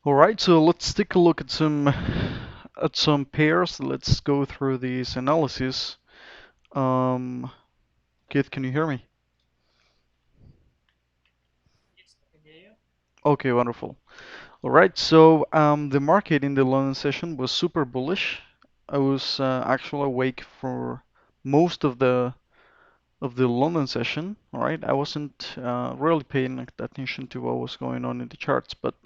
All right, so let's take a look at some pairs. Let's go through these analysis. Um, Kit, can you hear me? Okay, wonderful. All right, so the market in the London session was super bullish. I was actually awake for most of the London session. All right, I wasn't really paying attention to what was going on in the charts, but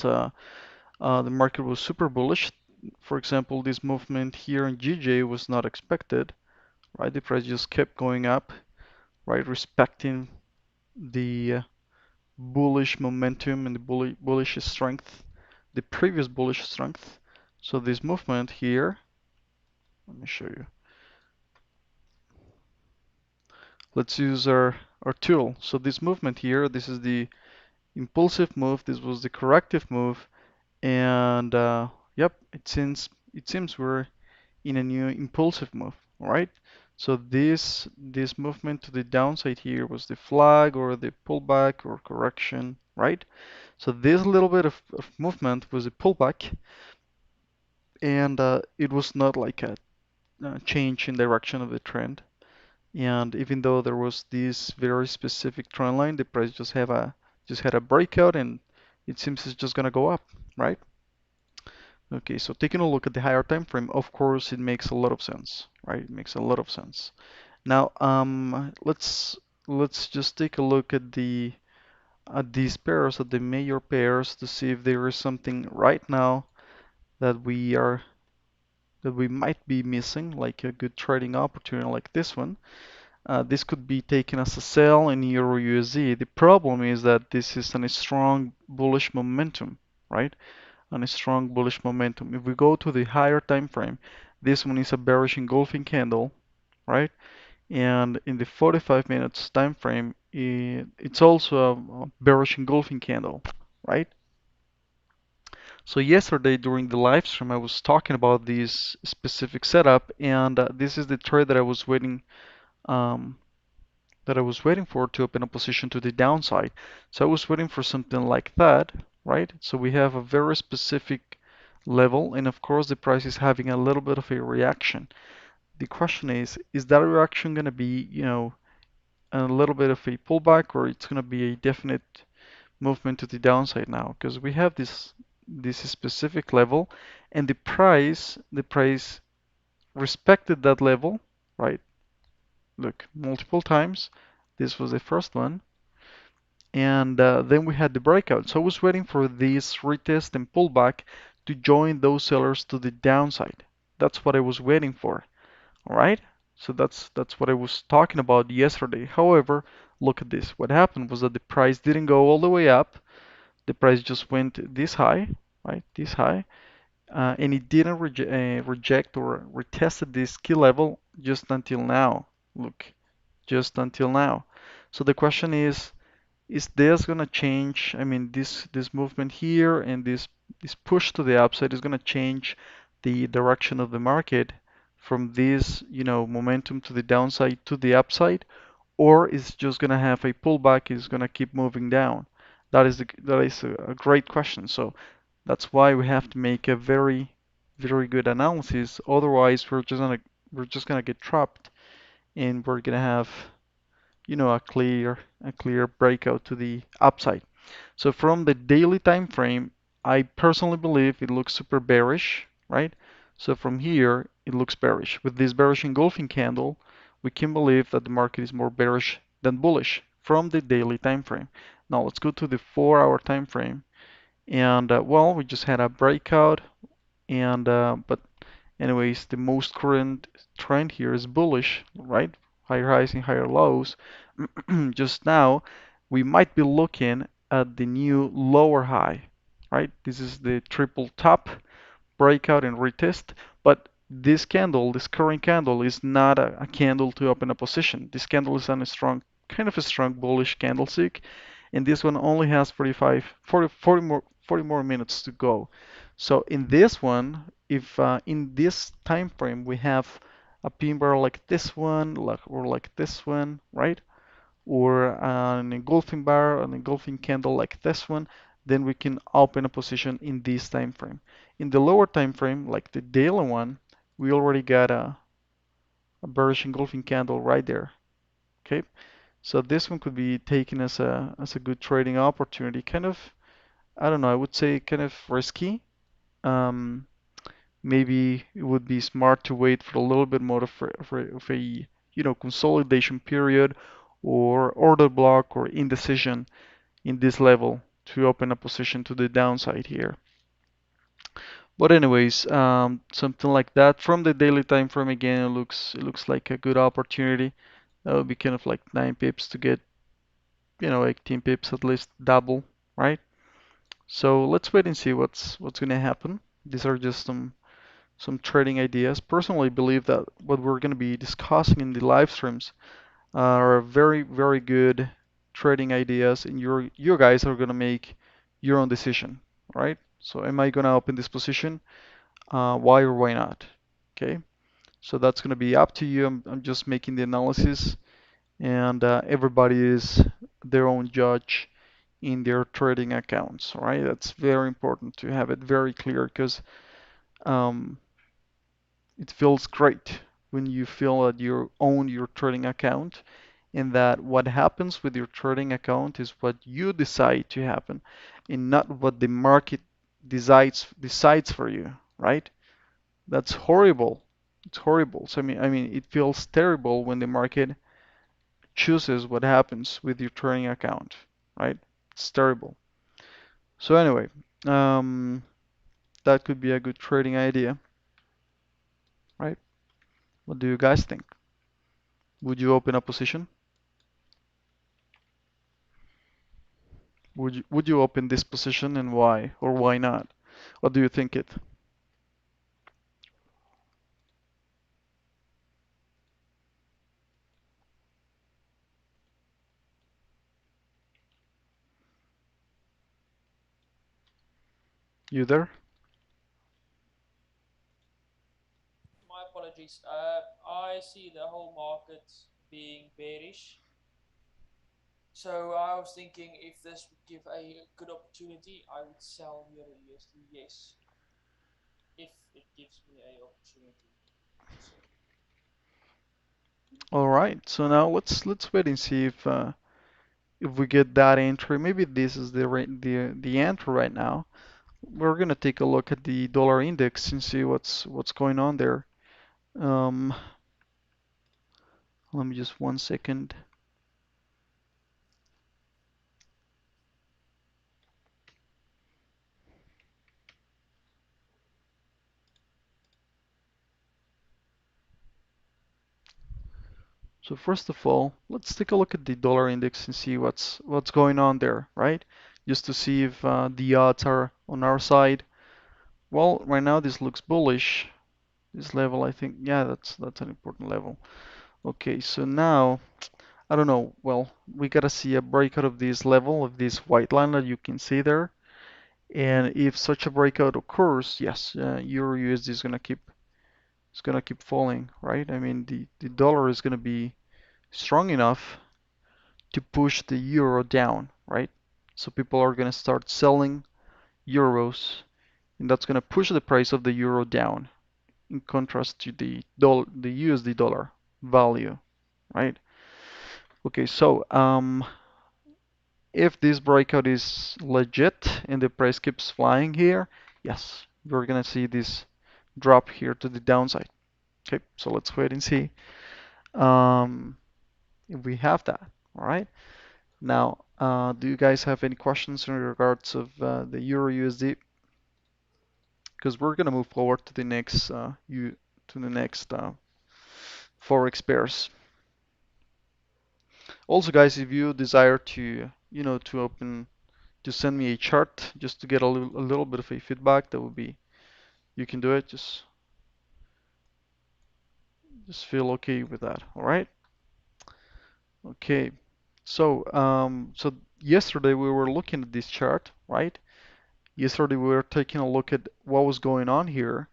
the market was super bullish. For example, this movement here in GJ was not expected, right? The price just kept going up, right? Respecting the bullish momentum and the bullish strength, the previous bullish strength. So this movement here, let me show you. Let's use our tool. So this movement here, this is the impulsive move. This was the corrective move, and yep, it seems we're in a new impulsive move, all right? So this movement to the downside here was the flag or the pullback or correction, right? So this little bit of movement was a pullback, and it was not like a change in direction of the trend. And even though there was this very specific trend line, the price just had a breakout, and it seems it's just gonna go up, right? Okay, so taking a look at the higher time frame, of course, it makes a lot of sense, right? It makes a lot of sense. Now, let's just take a look at these pairs, at the major pairs, to see if there is something right now that we might be missing, like a good trading opportunity like this one. This could be taken as a sell in Euro USD. The problem is that this is a strong bullish momentum, right? And a strong bullish momentum. If we go to the higher time frame, this one is a bearish engulfing candle, right? And in the 45 minutes time frame, it's also a bearish engulfing candle, right? So yesterday during the live stream, I was talking about this specific setup, and this is the trade um, that I was waiting for to open a position to the downside. So I was waiting for something like that, right? So we have a very specific level, and of course the price is having a little bit of a reaction. The question is that reaction going to be, a little bit of a pullback, or it's going to be a definite movement to the downside now? Because we have this specific level, and the price respected that level, right? Look, multiple times. This was the first one, and then we had the breakout. So I was waiting for this retest and pullback to join those sellers to the downside. That's what I was waiting for. All right. So that's what I was talking about yesterday. However, look at this. What happened was that the price didn't go all the way up. The price just went this high, right? This high, and it didn't reject or retested this key level just until now. Look, just until now. So the question is this gonna change? I mean, this movement here and this push to the upside is gonna change the direction of the market from this, momentum to the downside to the upside, or is just gonna have a pullback, is gonna keep moving down? That is a great question. So that's why we have to make a very, very good analysis. Otherwise, we're just gonna get trapped, and we're gonna have a clear breakout to the upside. So from the daily time frame, I personally believe it looks super bearish, right? So from here, it looks bearish. With this bearish engulfing candle, we can believe that the market is more bearish than bullish from the daily time frame. Now let's go to the 4-hour time frame. And well, we just had a breakout, and but anyways, the most current trend here is bullish, right? Higher highs and higher lows. Just now, we might be looking at the new lower high, right? This is the triple top breakout and retest, but this candle, this current candle, is not a candle to open a position. This candle is on a strong, kind of a strong bullish candlestick, and this one only has 40 more minutes to go. So in this one, if in this time frame we have a pin bar like this one, or like this one, right? Or an engulfing bar, an engulfing candle like this one, then we can open a position in this time frame. In the lower time frame, like the daily one, we already got a bearish engulfing candle right there. Okay, so this one could be taken as a good trading opportunity. Kind of, I don't know, I would say kind of risky. Um, Maybe it would be smart to wait for a little bit more of a consolidation period or order block or indecision in this level to open a position to the downside here. But anyways, something like that from the daily time frame again, it looks like a good opportunity. That would be kind of like 9 pips to get, 18 pips at least double, right? So let's wait and see what's gonna happen. These are just some trading ideas. Personally, believe that what we're gonna be discussing in the live streams are very, very good trading ideas, and you guys are gonna make your own decision, right? So am I gonna open this position? Why or why not? Okay, so that's gonna be up to you. I'm just making the analysis, and everybody is their own judge in their trading accounts, right? That's very important to have it very clear because um, it feels great when you feel that you own your trading account and that what happens with your trading account is what you decide to happen and not what the market decides for you, right? That's horrible. It's horrible. So I mean, it feels terrible when the market chooses what happens with your trading account, right? It's terrible. So anyway, um, that could be a good trading idea, right? What do you guys think? Would you open a position? Would you open this position and why or why not? What do you think it? You there? My apologies. I see the whole market being bearish. So I was thinking if this would give a good opportunity, I would sell Euro USD, yes. If it gives me a opportunity to sell. All right. So now let's wait and see if we get that entry. Maybe this is the entry right now. We're gonna take a look at the dollar index and see what's going on there. Um, Let me just 1 second. So first of all, let's take a look at the dollar index and see what's going on there, right? Just to see if the odds are on our side. Well, right now this looks bullish. This level, I think, yeah, that's an important level. Okay, so now I don't know. Well, we gotta see a breakout of this level of this white line that you can see there. And if such a breakout occurs, yes, Euro USD is gonna keep falling, right? I mean, the dollar is gonna be strong enough to push the euro down, right? So people are gonna start selling euros, and that's gonna push the price of the euro down in contrast to the USD dollar value, right? Okay, so if this breakout is legit and the price keeps flying here, yes, we're gonna see this drop here to the downside. Okay, so let's wait and see um, if we have that. All right. Now, do you guys have any questions in regards of the Euro USD? Because we're gonna move forward to the next Forex pairs. Also, guys, if you desire to, to send me a chart just to get a little bit of a feedback, that would be, you can do it. Just feel okay with that. All right. Okay. So yesterday we were looking at this chart, right? Yesterday we were taking a look at what was going on here,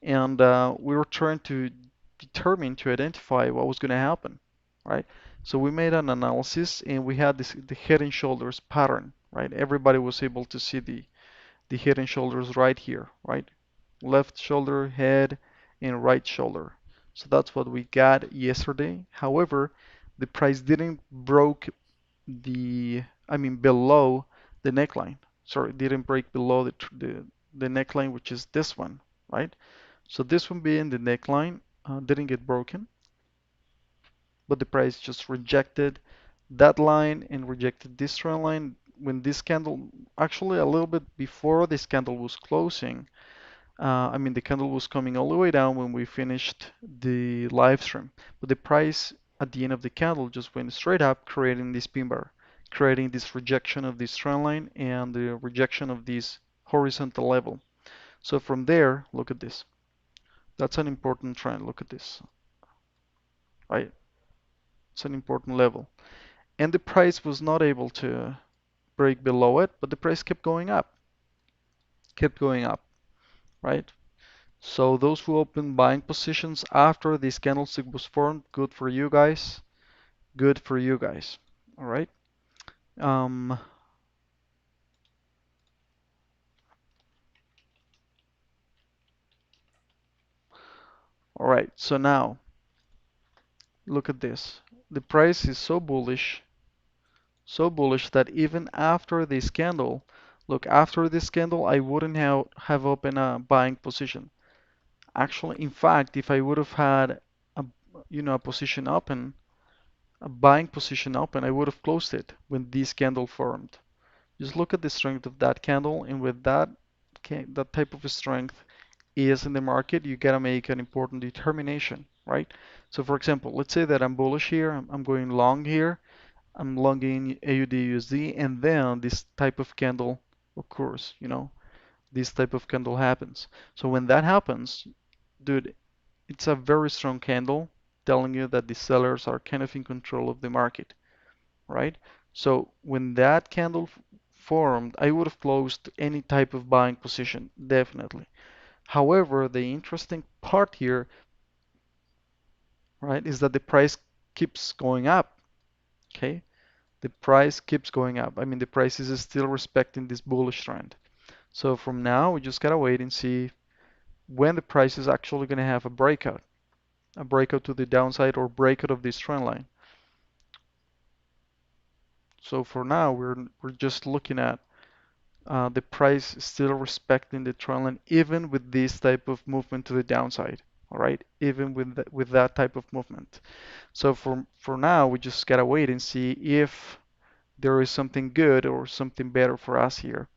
and we were trying to determine to identify what was going to happen, right? So we made an analysis and we had the head and shoulders pattern. right? Everybody was able to see the head and shoulders right here, right? Left shoulder, head, and right shoulder. So that's what we got yesterday. However, the price didn't broke below the neckline. Sorry, didn't break below the neckline, which is this one, right? So this one being the neckline didn't get broken, but the price just rejected that line and rejected this trend line when this candle, actually a little bit before this candle was closing. The candle was coming all the way down when we finished the live stream, but the price at the end of the candle just went straight up, creating this pin bar, creating this rejection of this trend line and the rejection of this horizontal level. So from there, look at this. That's an important trend. Look at this, right? It's an important level. And the price was not able to break below it, but the price kept going up, right? So those who opened buying positions after this candlestick was formed, good for you guys. Good for you guys. All right. Um, all right. So now look at this. The price is so bullish that even after this candle, look, after this candle, I wouldn't have opened a buying position. Actually, in fact, if I would have had a, a position open, a buying position open, I would have closed it when this candle formed. Just look at the strength of that candle, and with that type of strength is in the market, you gotta make an important determination, right? So for example, let's say that I'm bullish here, I'm going long here, I'm longing AUD USD, and then this type of candle occurs, this type of candle happens. So when that happens, dude, it's a very strong candle telling you that the sellers are kind of in control of the market, right? So when that candle formed, I would have closed any type of buying position, definitely. However, the interesting part here, right, is that the price keeps going up, okay? The price keeps going up. The price is still respecting this bullish trend. So from now, we just gotta wait and see when the price is actually gonna have a breakout to the downside or breakout of this trend line. So for now, we're just looking at the price still respecting the trend line even with this type of movement to the downside. All right, even with that type of movement. So for now, we just gotta wait and see if there is something good or something better for us here.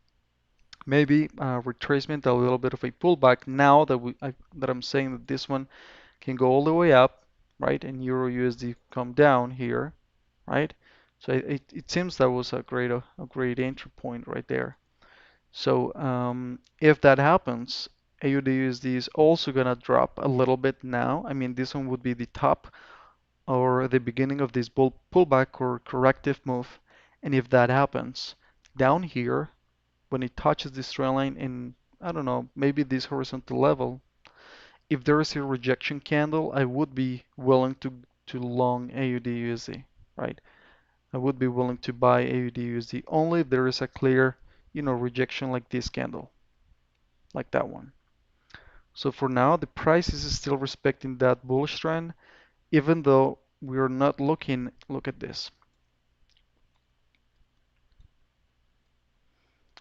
Maybe retracement, a little bit of a pullback. Now that I'm saying that this one can go all the way up, right, and Euro USD come down here, right? So it seems that was a great entry point right there. So if that happens, AUD/USD is also gonna drop a little bit now. This one would be the top or the beginning of this bull pullback or corrective move. And if that happens, down here, when it touches this trend line in, I don't know, maybe this horizontal level, if there is a rejection candle, I would be willing to long AUD/USD, right? I would be willing to buy AUD/USD only if there is a clear, rejection like this candle, like that one. So for now, the price is still respecting that bullish trend, even though we're not looking, look at this.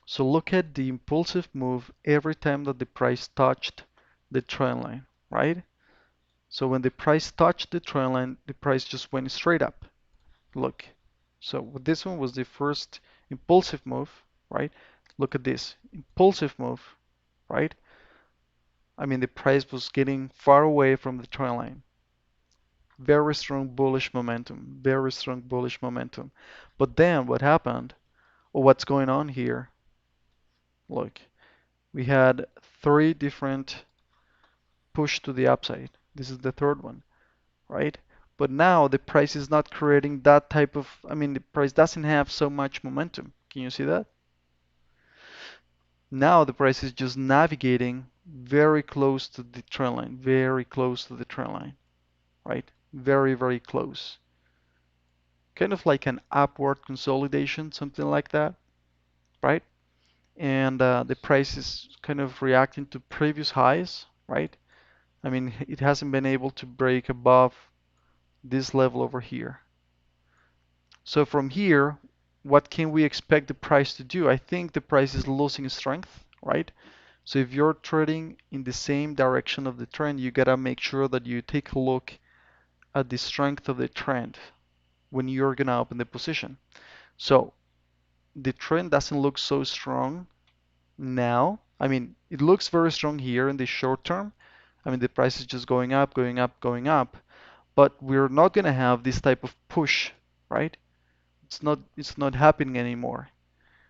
So look at the impulsive move every time that the price touched the trend line, right? So when the price touched the trend line, the price just went straight up. Look. So this one was the first impulsive move, right? Look at this impulsive move, right? The price was getting far away from the trend line. Very strong bullish momentum, very strong bullish momentum. But then what happened, or what's going on here? Look, we had three different push to the upside. This is the third one, right? But now the price is not creating that type of, the price doesn't have so much momentum. Can you see that? Now the price is just navigating very close to the trend line, very close to the trend line, right? Very, very close. Kind of like an upward consolidation, something like that. right? And the price is kind of reacting to previous highs, right? I mean, it hasn't been able to break above this level over here. So from here, what can we expect the price to do? I think the price is losing strength, right? So if you're trading in the same direction of the trend, you gotta make sure that you take a look at the strength of the trend when you're gonna open the position. So the trend doesn't look so strong now. I mean, it looks very strong here in the short term. I mean, the price is just going up, going up, going up. But we're not gonna have this type of push, right? It's not happening anymore.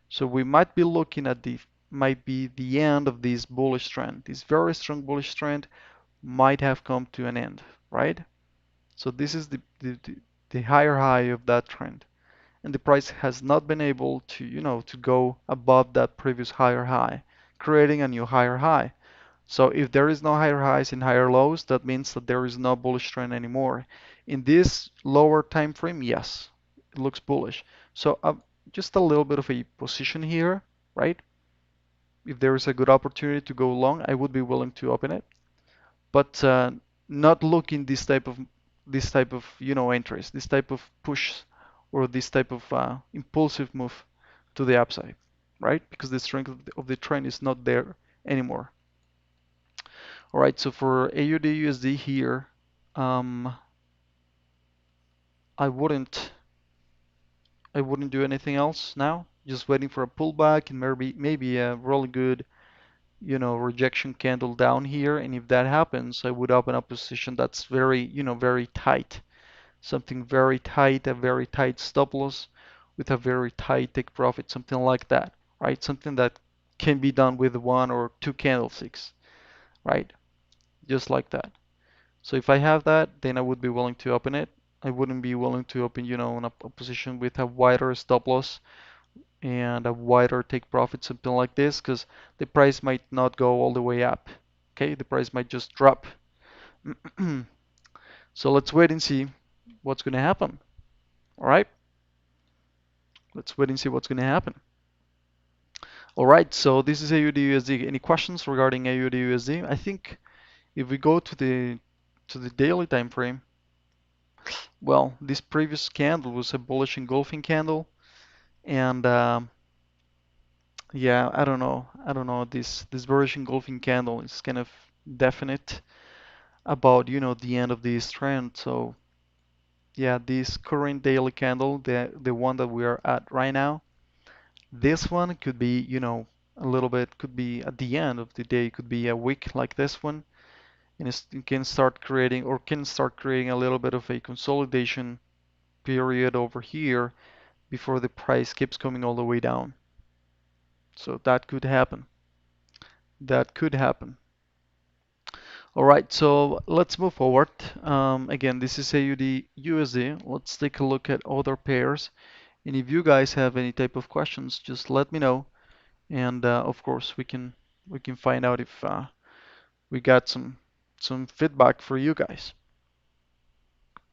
So we might be looking at the end of this bullish trend. This very strong bullish trend might have come to an end, right? So this is the higher high of that trend. And the price has not been able to, to go above that previous higher high, creating a new higher high. So if there is no higher highs and higher lows, that means that there is no bullish trend anymore. In this lower time frame, yes, it looks bullish. So just a little bit of a position here, right? If there is a good opportunity to go long, I would be willing to open it, but not looking this type of entries, this type of push, or this type of impulsive move to the upside, right? Because the strength of the trend is not there anymore. All right, so for AUD USD here, um, I wouldn't I wouldn't do anything else now. Just waiting for a pullback and maybe a really good, rejection candle down here. And if that happens, I would open a position that's very, very tight. Something very tight, a very tight stop loss with a very tight take profit, something like that, right? Something that can be done with one or two candlesticks, right? Just like that. So if I have that, then I would be willing to open it. I wouldn't be willing to open, in a position with a wider stop loss and a wider take profit, something like this, because the price might not go all the way up. Okay, the price might just drop. So let's wait and see what's going to happen. All right, let's wait and see what's going to happen. All right, so this is AUD USD. Any questions regarding AUD USD? I think if we go to the daily time frame, well, this previous candle was a bullish engulfing candle, and yeah, I don't know. I don't know. This bearish engulfing candle is kind of definite about, the end of this trend. So yeah, this current daily candle, the one that we are at right now, this one could be, a little bit, could be at the end of the day, could be a wick like this one, and it can start creating a little bit of a consolidation period over here before the price keeps coming all the way down. So that could happen. That could happen. All right, so let's move forward. Again, this is AUD USD. Let's take a look at other pairs. And if you guys have any type of questions, just let me know. And of course, we can find out if we got some feedback for you guys.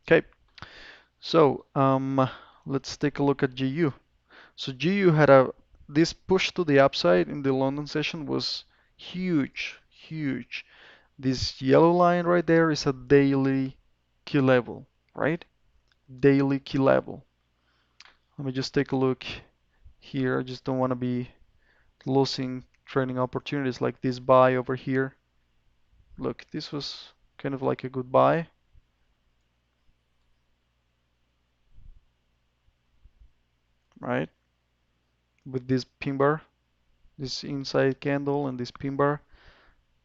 Okay, so let's take a look at GU. So GU had this push to the upside in the London session was huge, huge. This yellow line right there is a daily key level, right? Daily key level. Let me just take a look here. I just don't want to be losing trading opportunities like this buy over here. Look, this was kind of like a good buy, right? With this pin bar, this inside candle and this pin bar.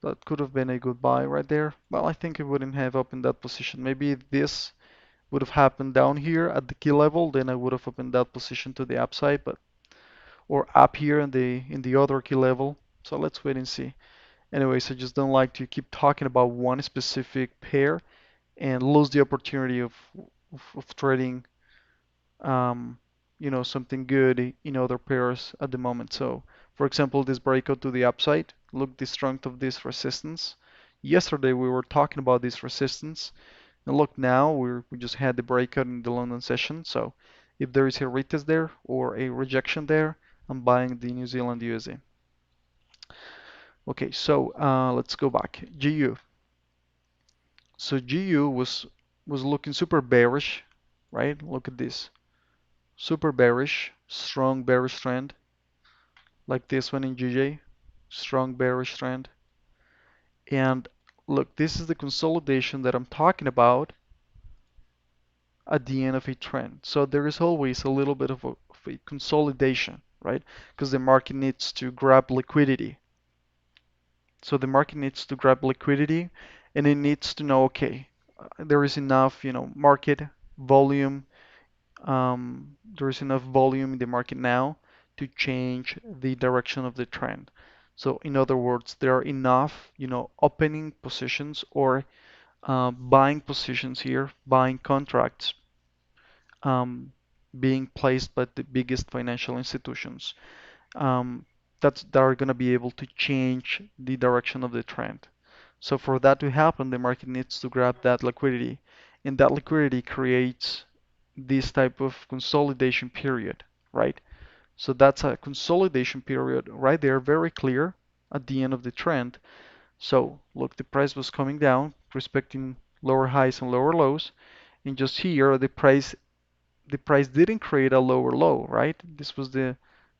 That could have been a good buy right there. Well, I think it wouldn't have opened that position. Maybe this would have happened down here at the key level, then I would have opened that position to the upside, but or up here in the other key level. So let's wait and see. Anyways, I just don't like to keep talking about one specific pair and lose the opportunity of trading um, something good in other pairs at the moment. So, for example, this breakout to the upside, look the strength of this resistance. Yesterday we were talking about this resistance, and look now we just had the breakout in the London session. So, if there is a retest there or a rejection there, I'm buying the New Zealand USD. Okay, so let's go back. GU. So GU was looking super bearish, right? Look at this. Super bearish, strong bearish trend, like this one in GJ. Strong bearish trend. And look, this is the consolidation that I'm talking about at the end of a trend. So there is always a little bit of a consolidation, right? Because the market needs to grab liquidity. So the market needs to grab liquidity and it needs to know, okay, there is enough, market volume. There is enough volume in the market now to change the direction of the trend. So in other words, there are enough, opening positions or buying positions here, buying contracts um, being placed by the biggest financial institutions um, that are going to be able to change the direction of the trend. So for that to happen, the market needs to grab that liquidity, and that liquidity creates this type of consolidation period, right? So that's a consolidation period right there, very clear at the end of the trend. So look, the price was coming down, respecting lower highs and lower lows, and just here the price didn't create a lower low, right? This was the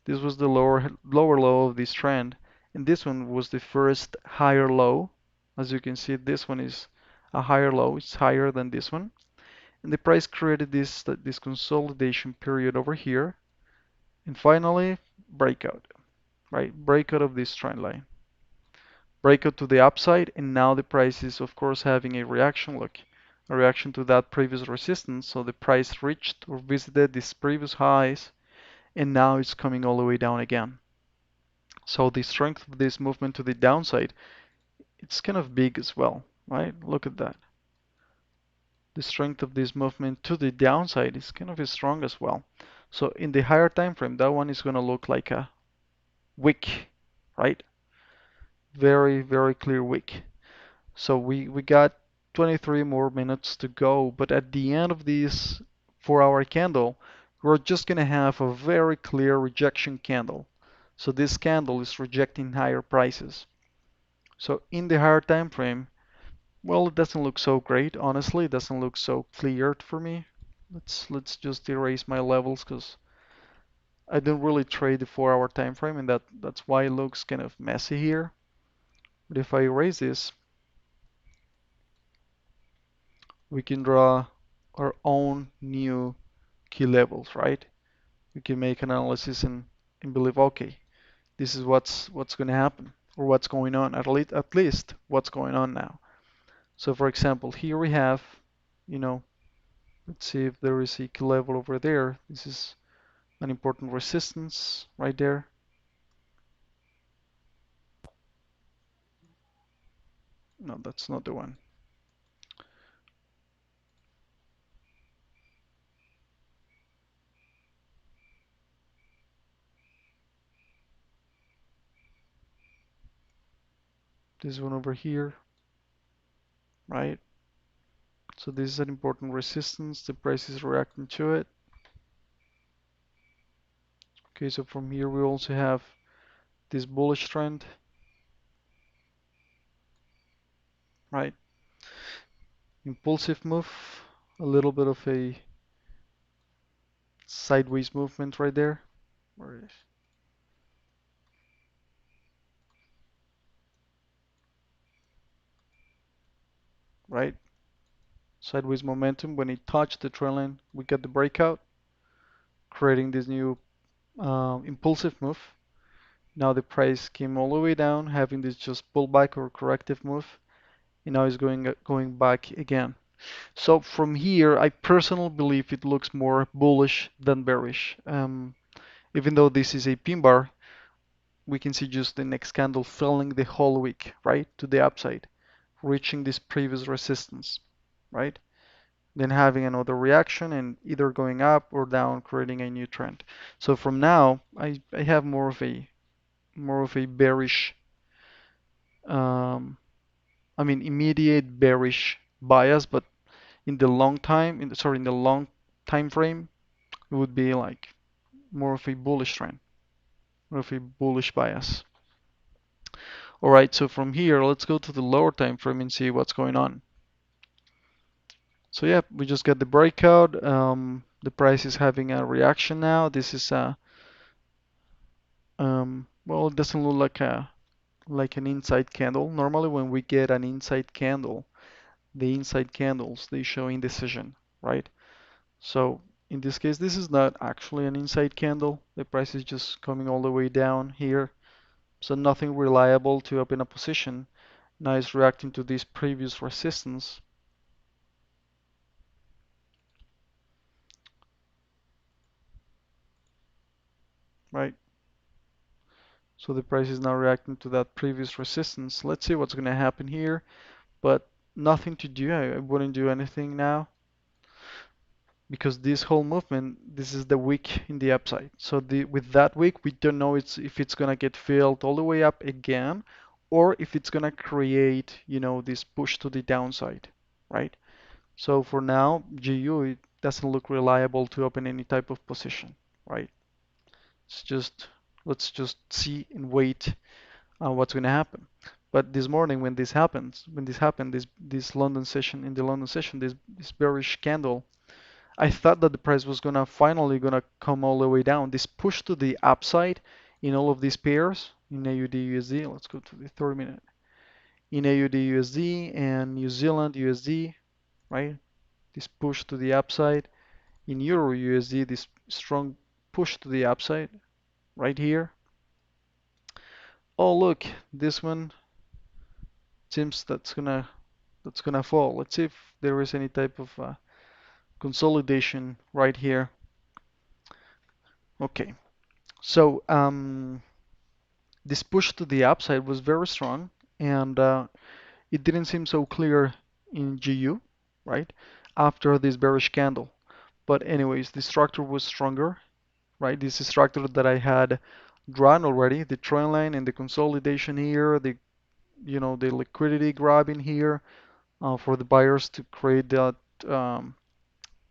lower low of this trend, and this one was the first higher low. As you can see, this one is a higher low. It's higher than this one, and the price created this consolidation period over here, and finally breakout, right? Breakout of this trend line, breakout to the upside, and now the price is of course having a reaction. Look, a reaction to that previous resistance. So the price reached or visited these previous highs and now it's coming all the way down again. So the strength of this movement to the downside, it's kind of big as well, right? Look at that. The strength of this movement to the downside is kind of strong as well. So in the higher time frame, that one is going to look like a wick, right? Very, very clear wick. So we got 23 more minutes to go, but at the end of this 4-hour candle, we're just going to have a very clear rejection candle. So this candle is rejecting higher prices. So in the higher time frame, well, it doesn't look so great, honestly. It doesn't look so clear for me. Let's just erase my levels because I don't really trade the 4-hour time frame, and that's why it looks kind of messy here. But if I erase this, we can draw our own new key levels, right? We can make an analysis and believe, okay, this is what's going to happen or what's going on, at least what's going on now. So for example, here we have, you know, let's see if there is a key level over there. This is an important resistance right there. No, that's not the one. This one over here, right? So this is an important resistance. The price is reacting to it. Okay, so from here we also have this bullish trend, right? Impulsive move, a little bit of a sideways movement right there. Right? Sideways momentum. When it touched the trend line, we got the breakout, creating this new impulsive move. Now the price came all the way down, having this just pullback or corrective move, and now it's going back again. So from here, I personally believe it looks more bullish than bearish. Even though this is a pin bar, we can see just the next candle filling the whole wick, right, to the upside, reaching this previous resistance, right? Then having another reaction and either going up or down, creating a new trend. So from now, I have more of a bearish, um, immediate bearish bias, but in the long time, in the long time frame, it would be like more of a bullish trend. of a bullish bias. All right, so from here, let's go to the lower time frame and see what's going on. So yeah, we just got the breakout. The price is having a reaction now. This is a well, it doesn't look like an inside candle. Normally, when we get an inside candle, the inside candles they show indecision, right? So in this case, this is not actually an inside candle. The price is just coming all the way down here. So nothing reliable to open a position. Now it's reacting to this previous resistance, right? So the price is now reacting to that previous resistance. Let's see what's going to happen here, but nothing to do. I wouldn't do anything now because this whole movement, this is the wick in the upside. So with that wick, we don't know if it's going to get filled all the way up again or if it's going to create, this push to the downside, right? So for now, GU, it doesn't look reliable to open any type of position, right? It's just, let's just see and wait what's going to happen. But this morning, when this happened, this London session, in the London session, this bearish candle, I thought that the price was gonna finally gonna come all the way down. This push to the upside in all of these pairs in AUD USD. Let's go to the 30 minute. In AUD USD and New Zealand USD, right? This push to the upside. In Euro USD, this strong push to the upside right here. Oh look, this one seems that's gonna fall. Let's see if there is any type of consolidation right here. Okay, so this push to the upside was very strong, and it didn't seem so clear in GU, right? After this bearish candle. But anyways, the structure was stronger, right? This is structure that I had drawn already, the trend line and the consolidation here, the liquidity grab in here for the buyers to create that um,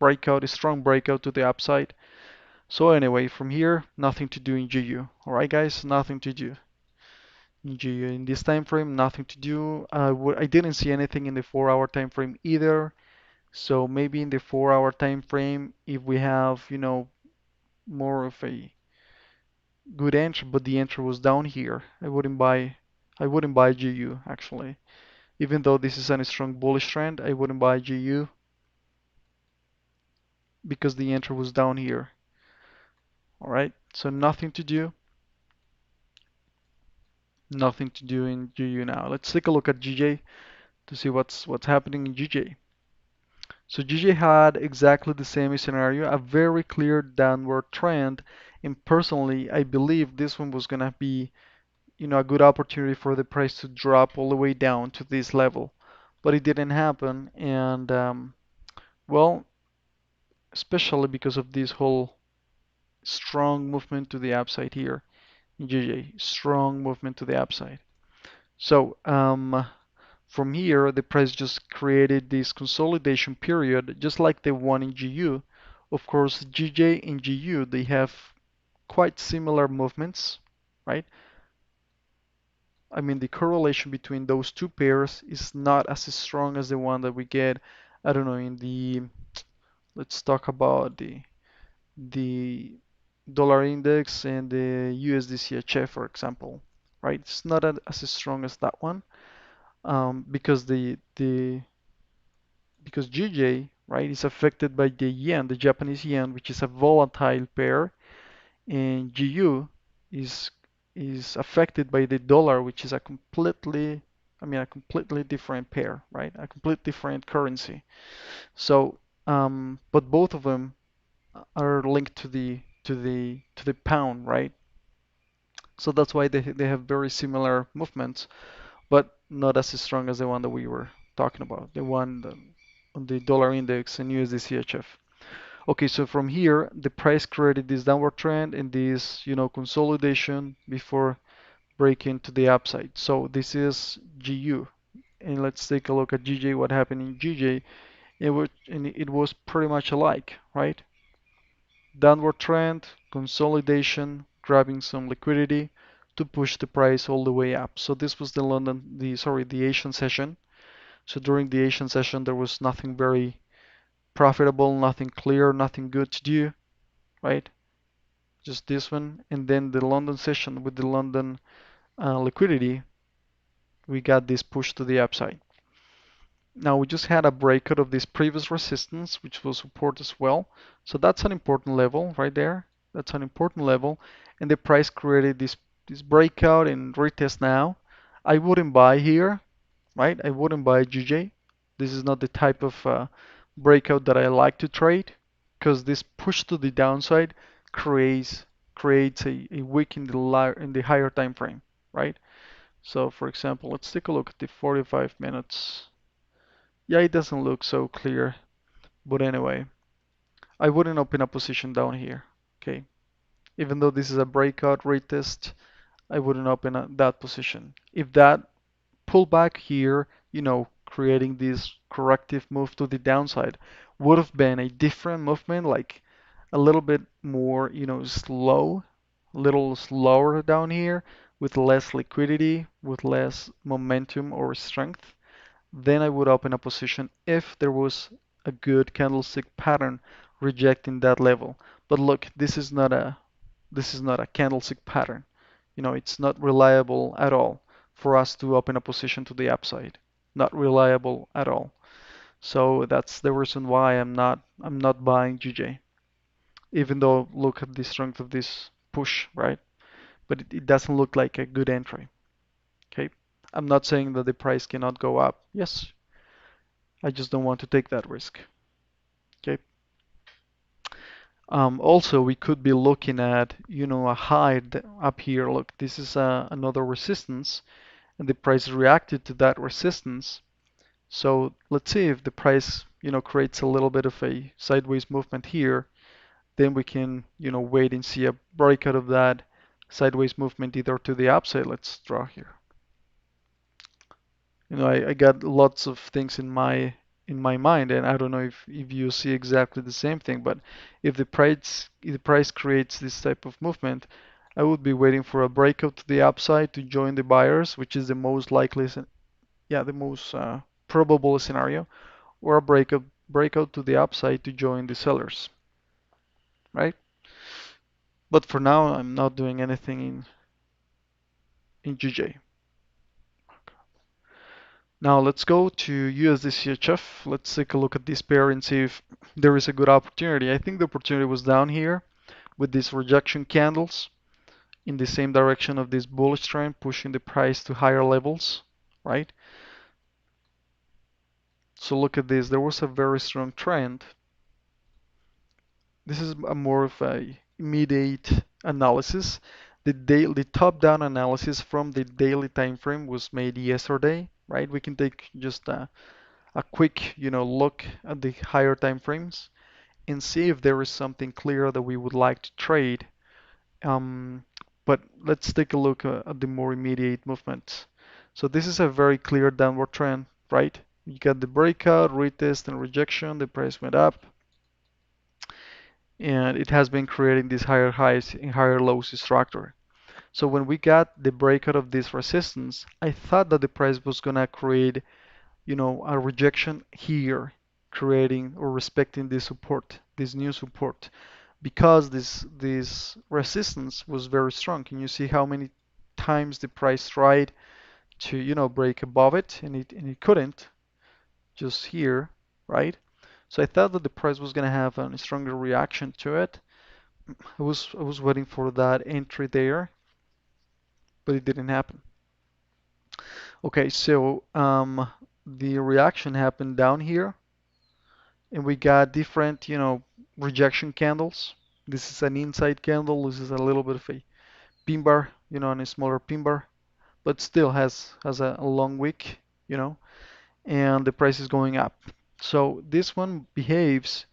breakout, a strong breakout to the upside. So anyway, from here, nothing to do in GU. All right, guys, nothing to do in GU in this time frame. Nothing to do. I didn't see anything in the 4-hour time frame either. So maybe in the 4-hour time frame, if we have, more of a good entry, but the entry was down here, I wouldn't buy GU actually. Even though this is a strong bullish trend, I wouldn't buy GU because the entry was down here. All right, so nothing to do. Nothing to do in GU now. Let's take a look at GJ to see what's happening in GJ. So GJ had exactly the same scenario, a very clear downward trend, and personally, I believe this one was gonna be, a good opportunity for the price to drop all the way down to this level, but it didn't happen, and well, especially because of this whole strong movement to the upside here in GJ, strong movement to the upside. So from here, the price just created this consolidation period, just like the one in GU. Of course, GJ and GU, they have quite similar movements, right? I mean, the correlation between those two pairs is not as strong as the one that we get, I don't know, let's talk about the dollar index and the USDCHF, for example, right? It's not as strong as that one because because GJ, right, is affected by the yen, the Japanese yen, which is a volatile pair, and GU is is affected by the dollar, which is a completely different pair, right? A complete different currency. So, but both of them are linked to the pound, right? So that's why they have very similar movements, but not as strong as the one that we were talking about, the one on the dollar index and USDCHF. Okay, so from here, the price created this downward trend and this, consolidation before breaking to the upside. So this is GU. And let's take a look at GJ, what happened in GJ. It was pretty much alike, right? Downward trend, consolidation, grabbing some liquidity to push the price all the way up. So this was the Asian session. So during the Asian session, there was nothing very profitable, nothing clear, nothing good to do, right? Just this one. And then the London session with the London liquidity, we got this push to the upside. Now we just had a breakout of this previous resistance, which will support as well. So that's an important level right there. That's an important level. And the price created this breakout and retest now. I wouldn't buy here, right? I wouldn't buy GJ. This is not the type of breakout that I like to trade because this push to the downside creates creates a wick in the higher time frame, right? So for example, let's take a look at the 45 minutes. Yeah, it doesn't look so clear, but anyway, I wouldn't open a position down here, okay? Even though this is a breakout retest, I wouldn't open that position. If that pullback here, creating this corrective move to the downside would have been a different movement, like a little bit more, a little slower down here with less liquidity, with less momentum or strength, then I would open a position if there was a good candlestick pattern rejecting that level. But look, this is not a candlestick pattern. It's not reliable at all for us to open a position to the upside. Not reliable at all. So that's the reason why I'm not buying GJ. Even though look at the strength of this push, right? But it doesn't look like a good entry. Okay. I'm not saying that the price cannot go up. Yes, I just don't want to take that risk. Okay. Also, we could be looking at, a high up here. Look, this is another resistance, and the price reacted to that resistance. So let's see if the price, creates a little bit of a sideways movement here, then we can, wait and see a breakout of that sideways movement either to the upside. Let's draw here. I got lots of things in my mind, and I don't know if you see exactly the same thing, but if the price creates this type of movement, I would be waiting for a breakout to the upside to join the buyers, which is the most likely, the most probable scenario, or a breakout to the upside to join the sellers, right? But for now, I'm not doing anything in GJ. Now let's go to USDCHF. Let's take a look at this pair and see if there is a good opportunity. I think the opportunity was down here with these rejection candles in the same direction of this bullish trend, pushing the price to higher levels, right? So look at this. There was a very strong trend. This is a more of a immediate analysis. The top-down analysis from the daily time frame was made yesterday, right? We can take just a quick, look at the higher time frames and see if there is something clear that we would like to trade. Um, but let's take a look at the more immediate movements. So this is a very clear downward trend, right? You got the breakout, retest, and rejection. The price went up, and it has been creating these higher highs and higher lows structure. So when we got the breakout of this resistance, I thought that the price was gonna create a rejection here, creating or respecting this support, this new support, because this resistance was very strong. Can you see how many times the price tried to, break above it and it couldn't, just here, right? So I thought that the price was gonna have a stronger reaction to it. I was waiting for that entry there, but it didn't happen. Okay, so the reaction happened down here and we got different, rejection candles. This is an inside candle. This is a little bit of a pin bar, and a smaller pin bar, but still has a long wick, and the price is going up. So this one behaves.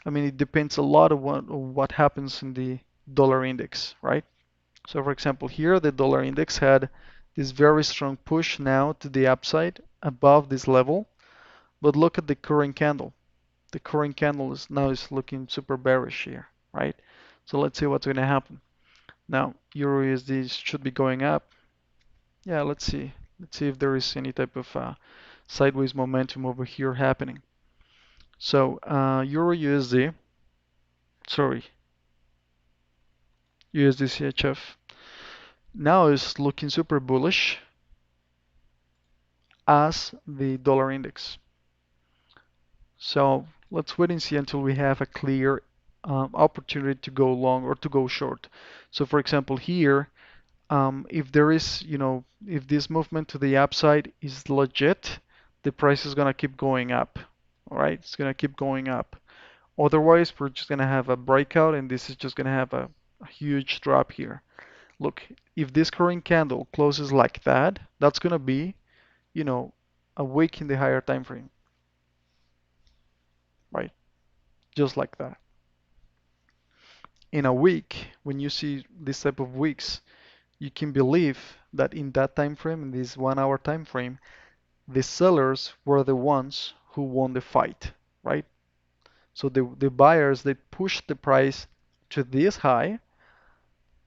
I mean, it depends a lot on what happens in the dollar index, right? So for example, here the dollar index had this very strong push now to the upside above this level, but look at the current candle. The current candle is looking super bearish here, right? So let's see what's going to happen. Now, Euro USD should be going up. Yeah, let's see. Let's see if there is any type of sideways momentum over here happening. So, Euro USD, sorry, USDCHF now is looking super bullish as the dollar index. So let's wait and see until we have a clear opportunity to go long or to go short. So for example, here, if there is, if this movement to the upside is legit, the price is gonna keep going up. All right, it's gonna keep going up. Otherwise, we're just gonna have a breakout, and this is just gonna have a huge drop here. Look, if this current candle closes like that, that's gonna be, you know, a wick in the higher time frame, right? Just like that. In a week, when you see this type of wicks, you can believe that in that time frame, in this 1 hour time frame, the sellers were the ones who won the fight, right? So the buyers, they pushed the price to this high,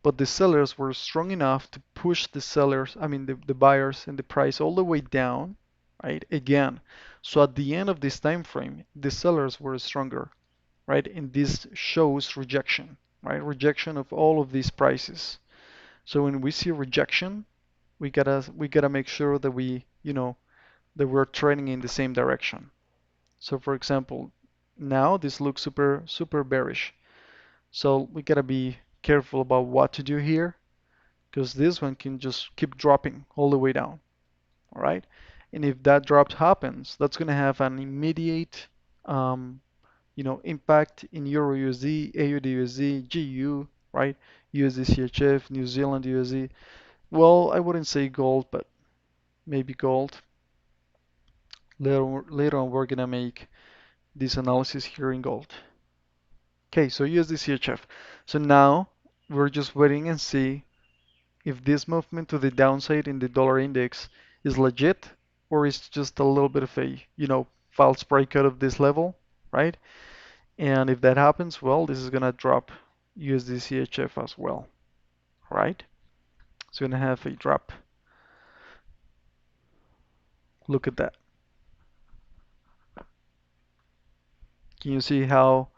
but the sellers were strong enough to push the sellers, I mean the buyers and the price all the way down, right? Again. So at the end of this time frame, the sellers were stronger, right? And this shows rejection, right? Rejection of all of these prices. So when we see rejection, we gotta make sure that that we're trending in the same direction. So for example, now this looks super bearish. So we gotta be careful about what to do here because this one can just keep dropping all the way down. All right. And if that drop happens, that's gonna have an immediate um, impact in Euro USD, AUD USD, GU, right? USD CHF, New Zealand USD. Well, I wouldn't say gold, but maybe gold. Later on, we're gonna make this analysis here in gold. Okay, so USD CHF. So now we're just waiting and see if this movement to the downside in the dollar index is legit or is just a little bit of a, false breakout of this level, right? And if that happens, well, this is gonna drop USD CHF as well, right? It's gonna have a drop. Look at that. Can you see how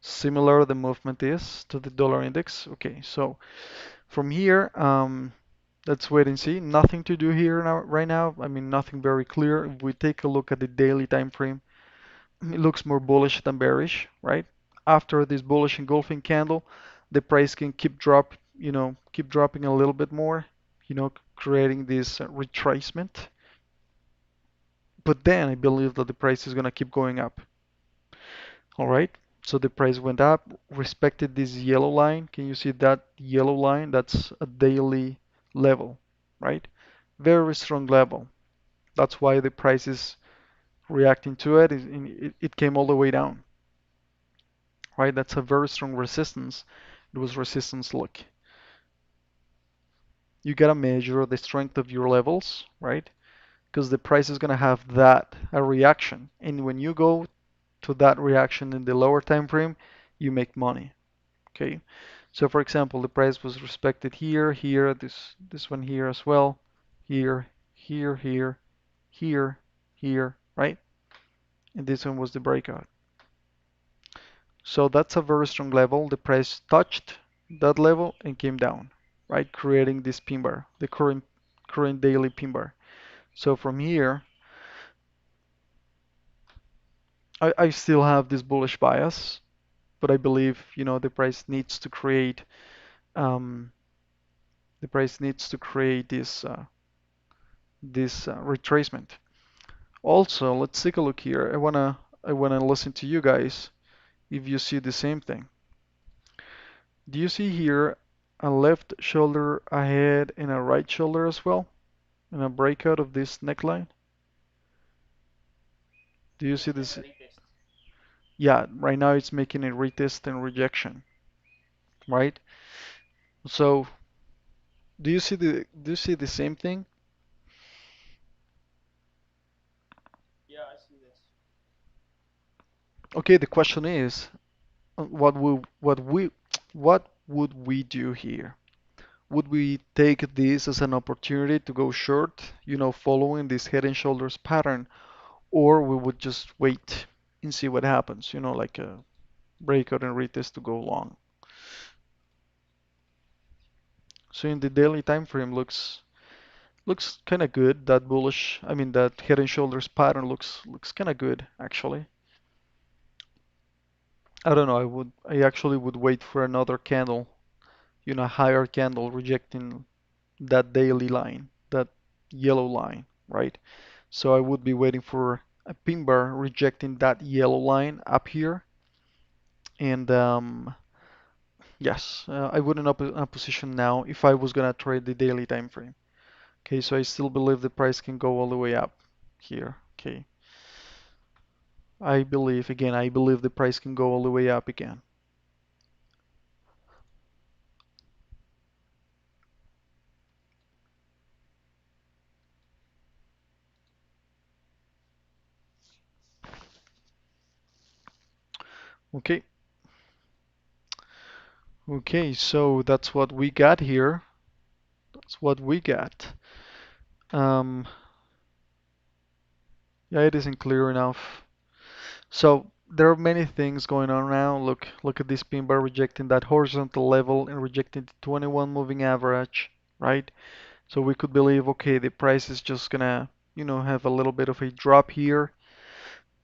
similar the movement is to the dollar index? Okay, so from here, let's wait and see. Nothing to do here now, right now. I mean, nothing very clear. If we take a look at the daily time frame, it looks more bullish than bearish, right? After this bullish engulfing candle, the price can keep dropping a little bit more, creating this retracement. But then I believe that the price is going to keep going up. All right. So the price went up, respected this yellow line. Can you see that yellow line? That's a daily level, right? Very strong level. That's why the price is reacting to it. It came all the way down, right? That's a very strong resistance. It was resistance look. You gotta measure the strength of your levels, right? Because the price is gonna have a reaction. And when you go to that reaction in the lower time frame, you make money. Okay. So for example, the price was respected here, here, this one here as well, here, here, here, here, here, right? And this one was the breakout. So that's a very strong level. The price touched that level and came down, right? Creating this pin bar, the current daily pin bar. So from here, I still have this bullish bias, but I believe, the price needs to create um, this retracement. Also, let's take a look here. I wanna listen to you guys if you see the same thing. Do you see here a left shoulder ahead and a right shoulder as well? And a breakout of this neckline? Do you see Making this? a retest. Yeah, right now it's making a retest and rejection, right? So do you see the same thing? Yeah, I see this. Okay, the question is, what would we do here? would we take this as an opportunity to go short, following this head and shoulders pattern, or we would just wait and see what happens, like a breakout and retest to go long. So in the daily time frame looks kind of good. That bullish, I mean that head and shoulders pattern looks kind of good actually. I don't know, I actually would wait for another candle, higher candle rejecting that daily line, that yellow line, right? So I would be waiting for a pin bar rejecting that yellow line up here. And yes, I wouldn't open a position now if I was gonna trade the daily time frame. Okay, so I still believe the price can go all the way up here. Okay, I believe the price can go all the way up again. Okay, okay, so that's what we got here. That's what we got. Um, yeah, it isn't clear enough. So there are many things going on now. Look at this pin bar rejecting that horizontal level and rejecting the 21 moving average, right? So we could believe, okay, the price is just gonna, have a little bit of a drop here.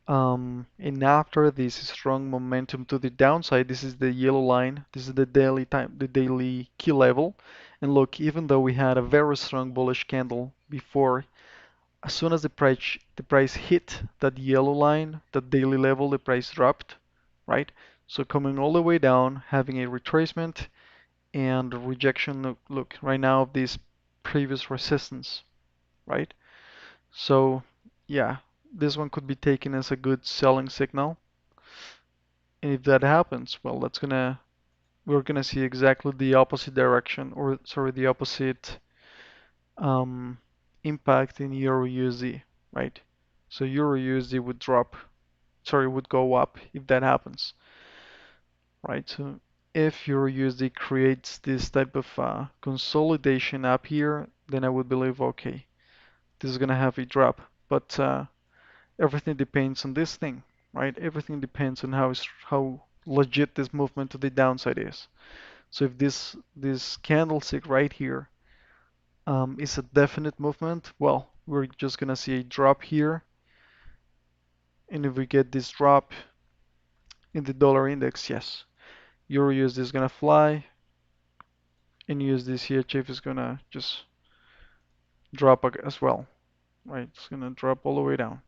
And after this strong momentum to the downside, this is the yellow line. This is the daily key level. And look, even though we had a very strong bullish candle before, as soon as the price hit that yellow line, that daily level, the price dropped, right? So coming all the way down, having a retracement and rejection, look right now of this previous resistance, right? So yeah, this one could be taken as a good selling signal. And if that happens, well, we're gonna see exactly the opposite direction, or sorry, the opposite um, impact in Euro USD, right? So Euro USD would go up if that happens, right? So if Euro USD creates this type of consolidation up here, then I would believe, okay, this is gonna have a drop. But everything depends on this thing, right? Everything depends on how legit this movement to the downside is. So if this candlestick right here is a definite movement, well, we're just gonna see a drop here. And if we get this drop in the dollar index, yes, Euro USD is gonna fly, and Usdchf is gonna just drop as well, right? It's gonna drop all the way down.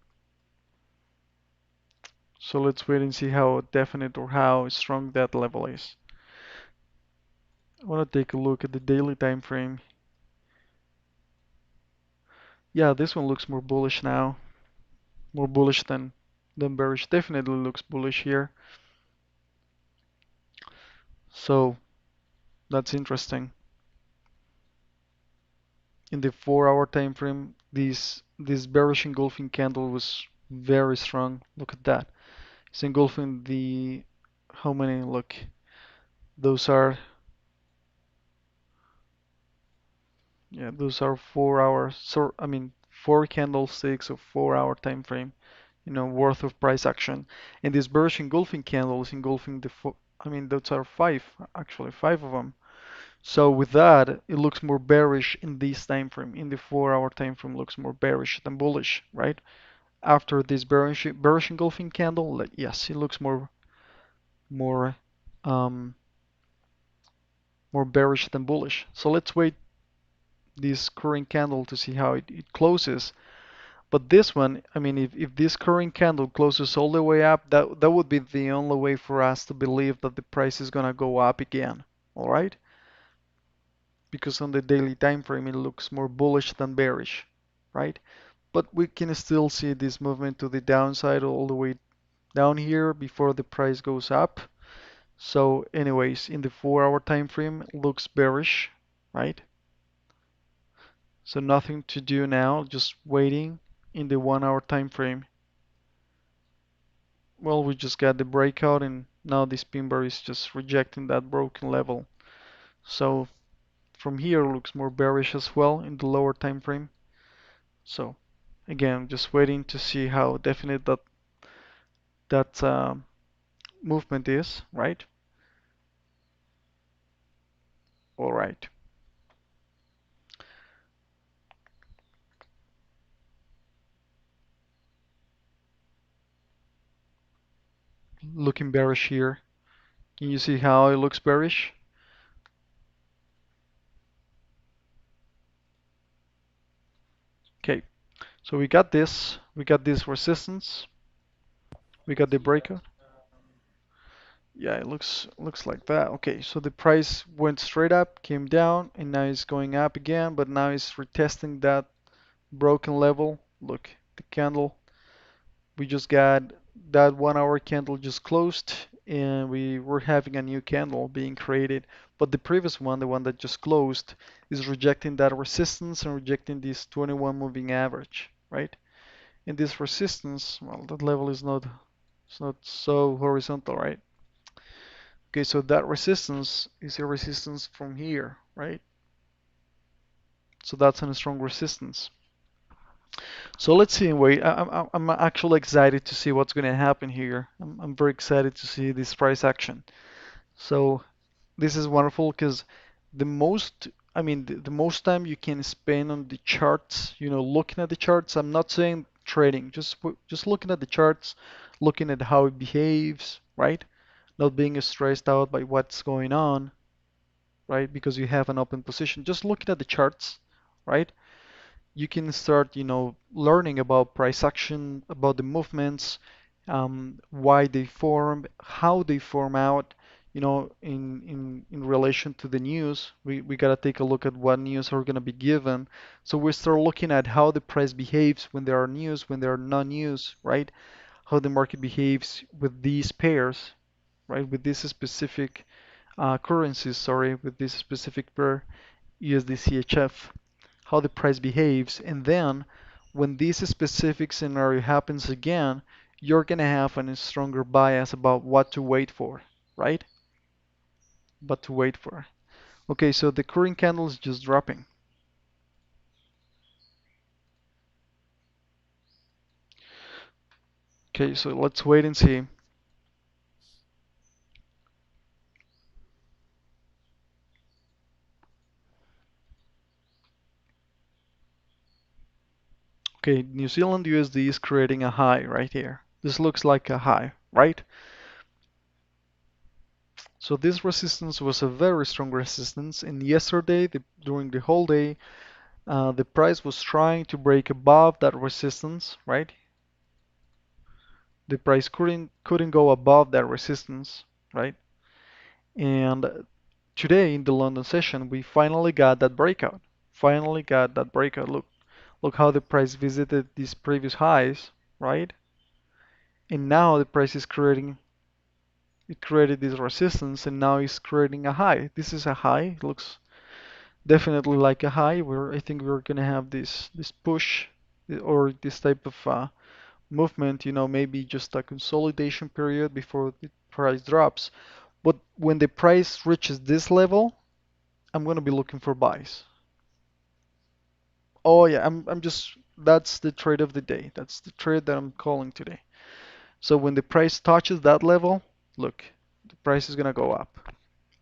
So let's wait and see how definite or how strong that level is. I want to take a look at the daily time frame. Yeah, this one looks more bullish now, more bullish than bearish. Definitely looks bullish here. So that's interesting. In the 4-hour time frame, this bearish engulfing candle was very strong. Look at that. It's engulfing the how many? Look, those are yeah, those are 4 hours. So I mean, four candlesticks of 4-hour time frame, worth of price action. And this bearish engulfing candle is engulfing I mean, those are five, actually, five of them. So with that, it looks more bearish in this time frame. In the 4-hour time frame, looks more bearish than bullish, right? After this bearish engulfing candle, yes, it looks more um, more bearish than bullish. So let's wait this current candle to see how it closes. But this one, I mean, if this current candle closes all the way up, that would be the only way for us to believe that the price is gonna go up again. All right? Because on the daily time frame it looks more bullish than bearish, right? But we can still see this movement to the downside all the way down here before the price goes up. So anyways, in the 4-hour time frame it looks bearish, right? So nothing to do now, just waiting in the 1-hour time frame. Well, we just got the breakout and now this pin bar is just rejecting that broken level. So from here looks more bearish as well in the lower time frame. So again, just waiting to see how definite that movement is, right? All right. Looking bearish here. Can you see how it looks bearish? Okay, so we got this resistance, we got the See that. breakout. Yeah, it looks like that. Okay, so the price went straight up, came down, and now it's going up again, but now it's retesting that broken level. Look, the candle. We just got that 1 hour candle just closed, and we were having a new candle being created. But the previous one, the one that just closed, is rejecting that resistance and rejecting this 21 moving average, right? And this resistance, well, that level is not it's not so horizontal, right? Okay, so that resistance is a resistance from here, right? So that's a strong resistance. So let's see. Wait, I'm actually excited to see what's going to happen here. I'm very excited to see this price action. So this is wonderful because the most time you can spend on the charts, looking at the charts. I'm not saying trading, just looking at the charts, looking at how it behaves, right? Not being stressed out by what's going on, right? Because you have an open position. Just looking at the charts, right? You can start, learning about price action, about the movements, why they form, how they form out, in relation to the news. We gotta take a look at what news are gonna be given. So we start looking at how the price behaves when there are news, when there are non-news, right? How the market behaves with these pairs, right? With this specific currencies, sorry, with this specific pair, USDCHF, how the price behaves, and then when this specific scenario happens again, you're gonna have a stronger bias about what to wait for, right? What to wait for. Okay, so the current candle is just dropping. Okay, so let's wait and see. Okay, New Zealand USD is creating a high right here. This looks like a high, right? So this resistance was a very strong resistance, and yesterday, during the whole day, the price was trying to break above that resistance, right? The price couldn't go above that resistance, right? And today in the London session, we finally got that breakout. Finally got that breakout. Look how the price visited these previous highs, right? And now the price is creating it created this resistance and now it's creating a high. This is a high. It looks definitely like a high. Where I think we're gonna have this push or this type of movement, maybe just a consolidation period before the price drops. But when the price reaches this level, I'm gonna be looking for buys. Oh yeah, I'm just that's the trade of the day. That's the trade that I'm calling today. So when the price touches that level, look, the price is gonna go up.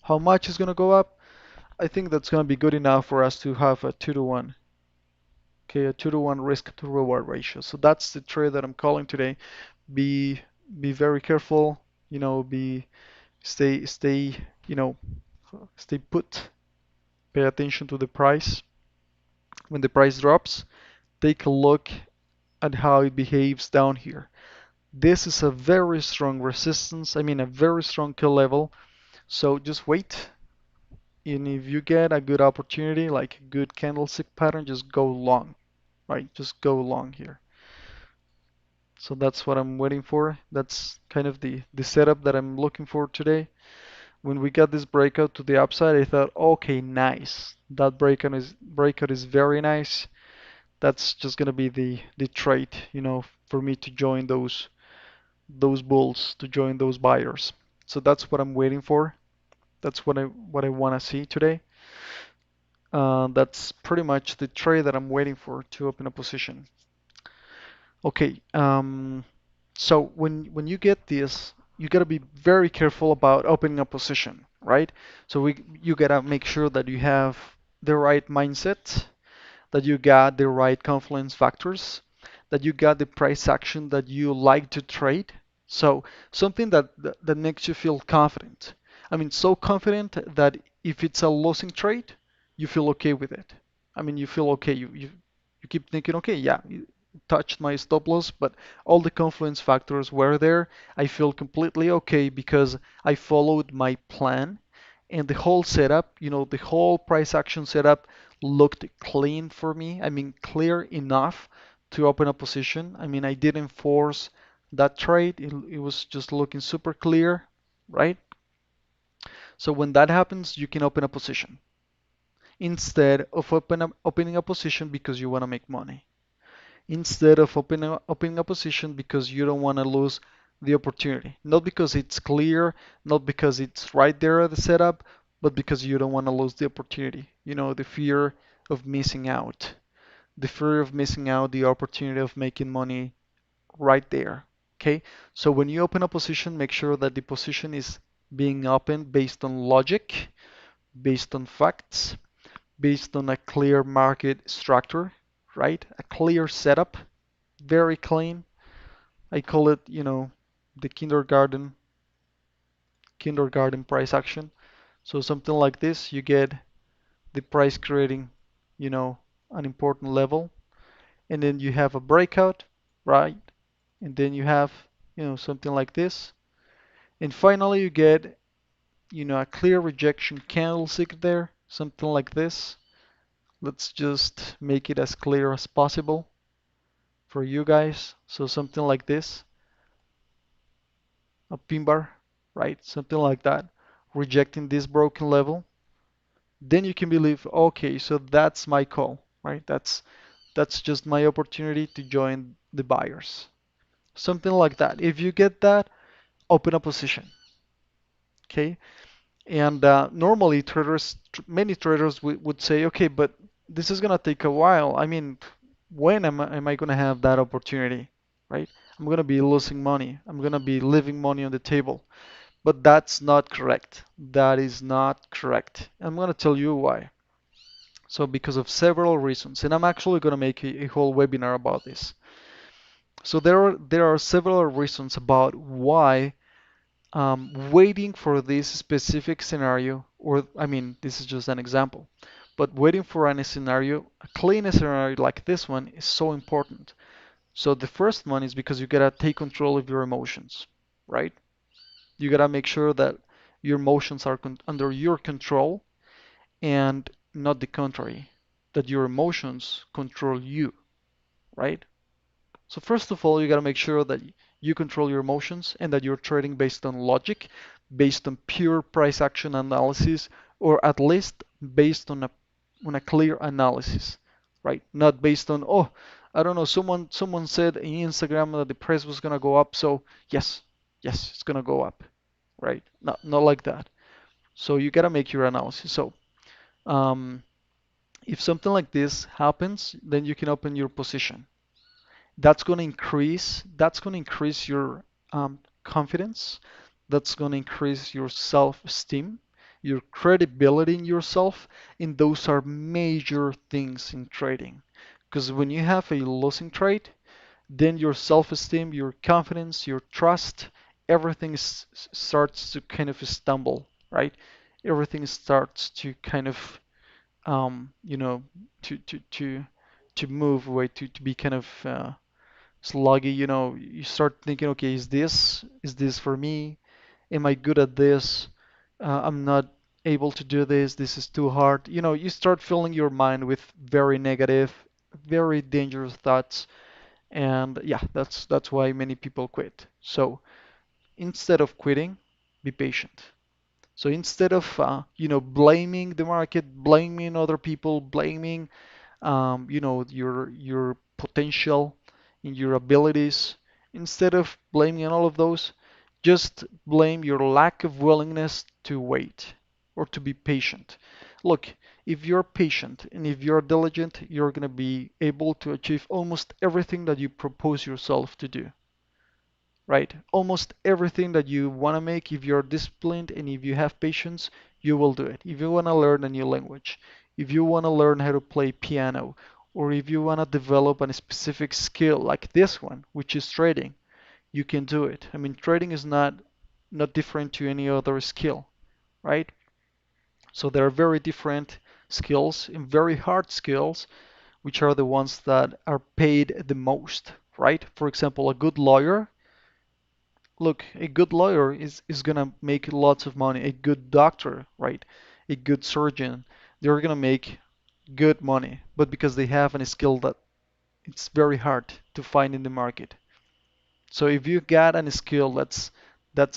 How much is gonna go up? I think that's gonna be good enough for us to have a 2 to 1. Okay, a 2 to 1 risk to reward ratio. So that's the trade that I'm calling today. Be be very careful, be stay, stay put. Pay attention to the price. When the price drops, take a look at how it behaves down here. This is a very strong resistance, I mean a very strong kill level. So just wait. And if you get a good opportunity, like a good candlestick pattern, just go long, right? Just go long here. So that's what I'm waiting for. That's kind of the setup that I'm looking for today. When we got this breakout to the upside, I thought, okay, nice. That breakout is very nice. That's just gonna be the trade, for me to join those bulls, to join those buyers. So that's what I'm waiting for. That's what I want to see today. That's pretty much the trade that I'm waiting for to open a position. Okay, so when you get this, you gotta be very careful about opening a position, right? So you gotta make sure that you have the right mindset, that you got the right confluence factors, that you got the price action that you like to trade. So something that makes you feel confident. I mean, so confident that if it's a losing trade, you feel okay with it. I mean, you feel okay. You keep thinking, okay, yeah, you touched my stop loss, but all the confluence factors were there. I feel completely okay because I followed my plan and the whole setup, the whole price action setup looked clean for me. I mean, clear enough to open a position. I mean, I didn't force that trade. It was just looking super clear, right? So when that happens, you can open a position instead of opening a position because you want to make money. Instead of opening a position because you don't want to lose the opportunity. Not because it's clear, not because it's right there at the setup, but because you don't want to lose the opportunity. The fear of missing out. The fear of missing out the opportunity of making money right there. Okay? So when you open a position, make sure that the position is being opened based on logic, based on facts, based on a clear market structure, right? A clear setup, very clean. I call it, the kindergarten price action. So something like this, you get the price creating, you know, an important level, and then you have a breakout, right? And then you have, something like this. And finally you get, a clear rejection candlestick there, something like this. Let's just make it as clear as possible for you guys. So something like this, a pin bar, right? Something like that, rejecting this broken level. Then you can believe, okay, so that's my call, right? That's just my opportunity to join the buyers. Something like that. If you get that, open a position, okay? And normally many traders would say, okay, but this is gonna take a while. I mean, when am I gonna have that opportunity, right? I'm gonna be losing money. I'm gonna be leaving money on the table. But that's not correct. That is not correct. I'm gonna tell you why. So because of several reasons, and I'm actually gonna make a whole webinar about this. So there are several reasons about why waiting for this specific scenario, or I mean, this is just an example, but waiting for any scenario, a clean scenario like this one is so important. So the first one is because you gotta take control of your emotions, right? You gotta make sure that your emotions are under your control and not the contrary, that your emotions control you, right? So first of all, you got to make sure that you control your emotions and that you're trading based on logic, based on pure price action analysis, or at least based on a clear analysis, right? Not based on, oh, I don't know, someone said in Instagram that the price was gonna go up, so yes, yes, it's gonna go up, right? Not like that. So you gotta make your analysis. So um, if something like this happens, then you can open your position. That's going to increase your confidence. That's going to increase your self-esteem, your credibility in yourself, and those are major things in trading. Because when you have a losing trade, then your self-esteem, your confidence, your trust, everything starts to kind of stumble, right? Everything starts to kind of you know to move away, to be kind of sluggy. You start thinking, okay, is this for me? Am I good at this? I'm not able to do this. This is too hard. You start filling your mind with very negative, very dangerous thoughts, and yeah, that's why many people quit. So instead of quitting, be patient. So instead of blaming the market, blaming other people, blaming your potential and your abilities. Instead of blaming all of those, just blame your lack of willingness to wait or to be patient. Look, if you're patient and if you're diligent, you're going to be able to achieve almost everything that you propose yourself to do, right? Almost everything that you want to make, if you're disciplined and if you have patience, you will do it. If you want to learn a new language, if you want to learn how to play piano, or if you want to develop a specific skill like this one, which is trading, you can do it. I mean, trading is not different to any other skill, right? So there are very different skills and very hard skills, which are the ones that are paid the most, right? For example, a good lawyer. Look, a good lawyer is gonna make lots of money. A good doctor, right? A good surgeon, they're gonna make good money, but because they have a skill that it's very hard to find in the market. So if you got a skill that's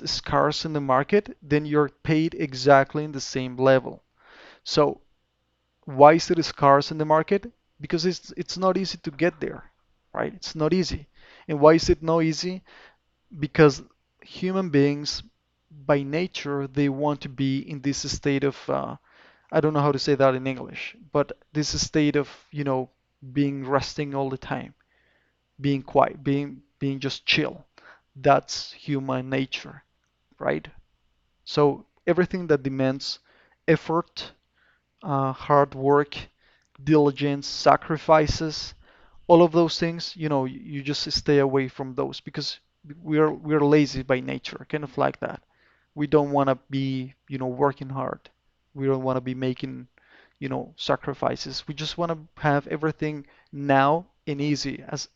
scarce in the market, then you're paid exactly in the same level. So why is it scarce in the market? Because it's not easy to get there, right? It's not easy. And why is it not easy? Because human beings, by nature, they want to be in this state of, I don't know how to say that in English, but this state of, being resting all the time, being quiet, being just chill. That's human nature, right? So everything that demands effort, hard work, diligence, sacrifices, all of those things, you just stay away from those because we're lazy by nature, kind of like that. We don't want to be, working hard. We don't want to be making, sacrifices. We just want to have everything now and easy, as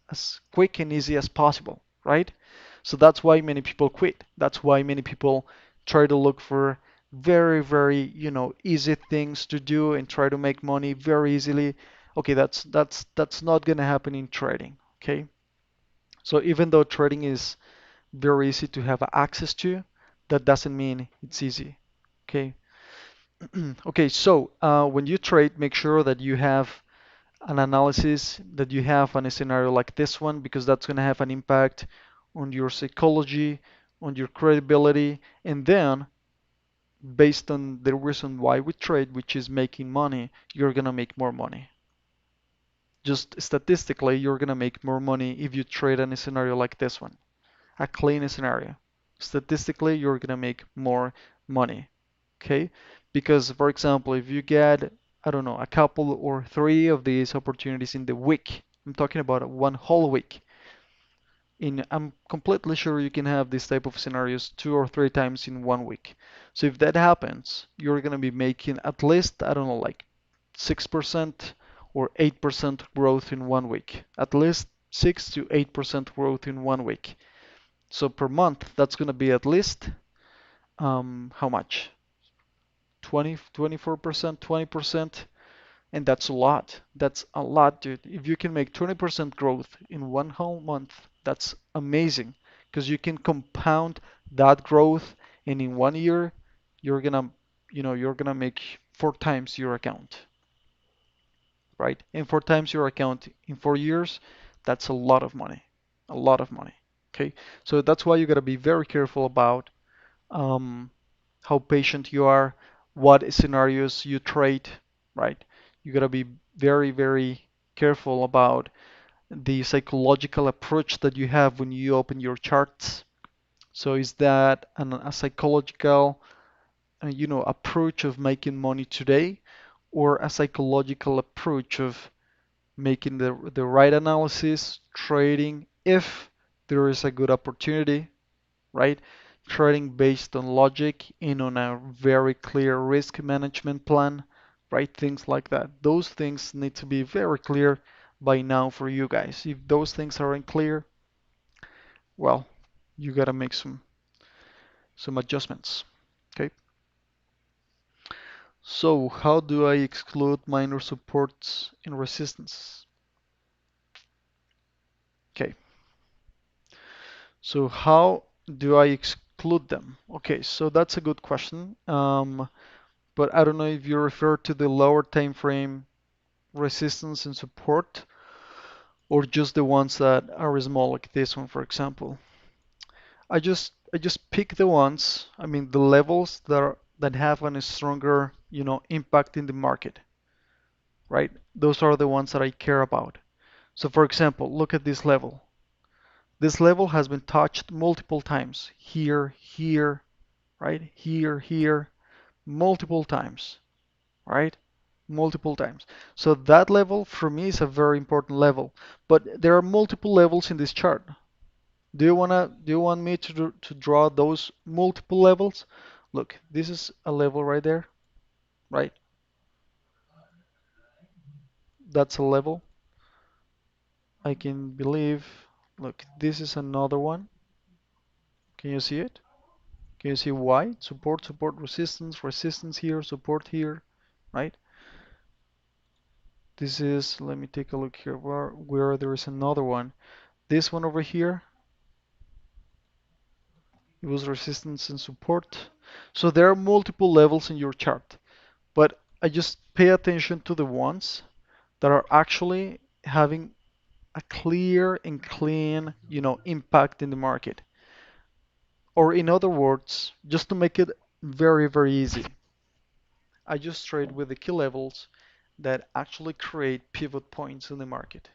quick and easy as possible, right? So that's why many people quit. That's why many people try to look for very, very, easy things to do and try to make money very easily. Okay, that's not gonna happen in trading. Okay, so even though trading is very easy to have access to, that doesn't mean it's easy. Okay. Okay, so when you trade, make sure that you have an analysis, that you have on a scenario like this one, because that's going to have an impact on your psychology, on your credibility, and then based on the reason why we trade, which is making money, you're going to make more money. Just statistically, you're going to make more money if you trade in a scenario like this one, a clean scenario. Statistically, you're going to make more money. Okay? Because, for example, if you get, I don't know, a couple or three of these opportunities in the week, I'm talking about one whole week. I'm completely sure you can have this type of scenarios two or three times in one week. So if that happens, you're going to be making at least, I don't know, like 6% or 8% growth in one week. At least 6 to 8% growth in one week. So per month, that's going to be at least how much? 20, 24%, 20%, and that's a lot. That's a lot, dude. If you can make 20% growth in one whole month, that's amazing because you can compound that growth, and in 1 year, you're gonna, you're gonna make four times your account, right? And four times your account in 4 years, that's a lot of money, a lot of money. Okay, so that's why you gotta be very careful about um, how patient you are, what scenarios you trade, right? You gotta be very, very careful about the psychological approach that you have when you open your charts. So is that a psychological, approach of making money today, or a psychological approach of making the right analysis, trading if there is a good opportunity, right? Trading based on logic and on a very clear risk management plan, right? Things like that. Those things need to be very clear by now for you guys. If those things aren't clear, well, you gotta make some adjustments. Okay. So how do I exclude minor supports and resistance? Okay. So how do I exclude them? Okay, so that's a good question. But I don't know if you refer to the lower time frame resistance and support or just the ones that are small like this one, for example. I just pick the ones, I mean the levels that have a stronger, impact in the market. right? Those are the ones that I care about. So for example, look at this level. This level has been touched multiple times. Here, here, right? Here, here, multiple times, right? Multiple times. So that level for me is a very important level. But there are multiple levels in this chart. Do you want me to draw those multiple levels? Look, this is a level right there, right? That's a level. I can believe. Look, this is another one. Can you see it? Can you see why? Support, support, resistance, resistance here, support here, right? This is, let me take a look here where there is another one. This one over here, it was resistance and support. So there are multiple levels in your chart, but I just pay attention to the ones that are actually having a clear and clean, impact in the market. Or in other words, just to make it very, very easy, I just trade with the key levels that actually create pivot points in the market.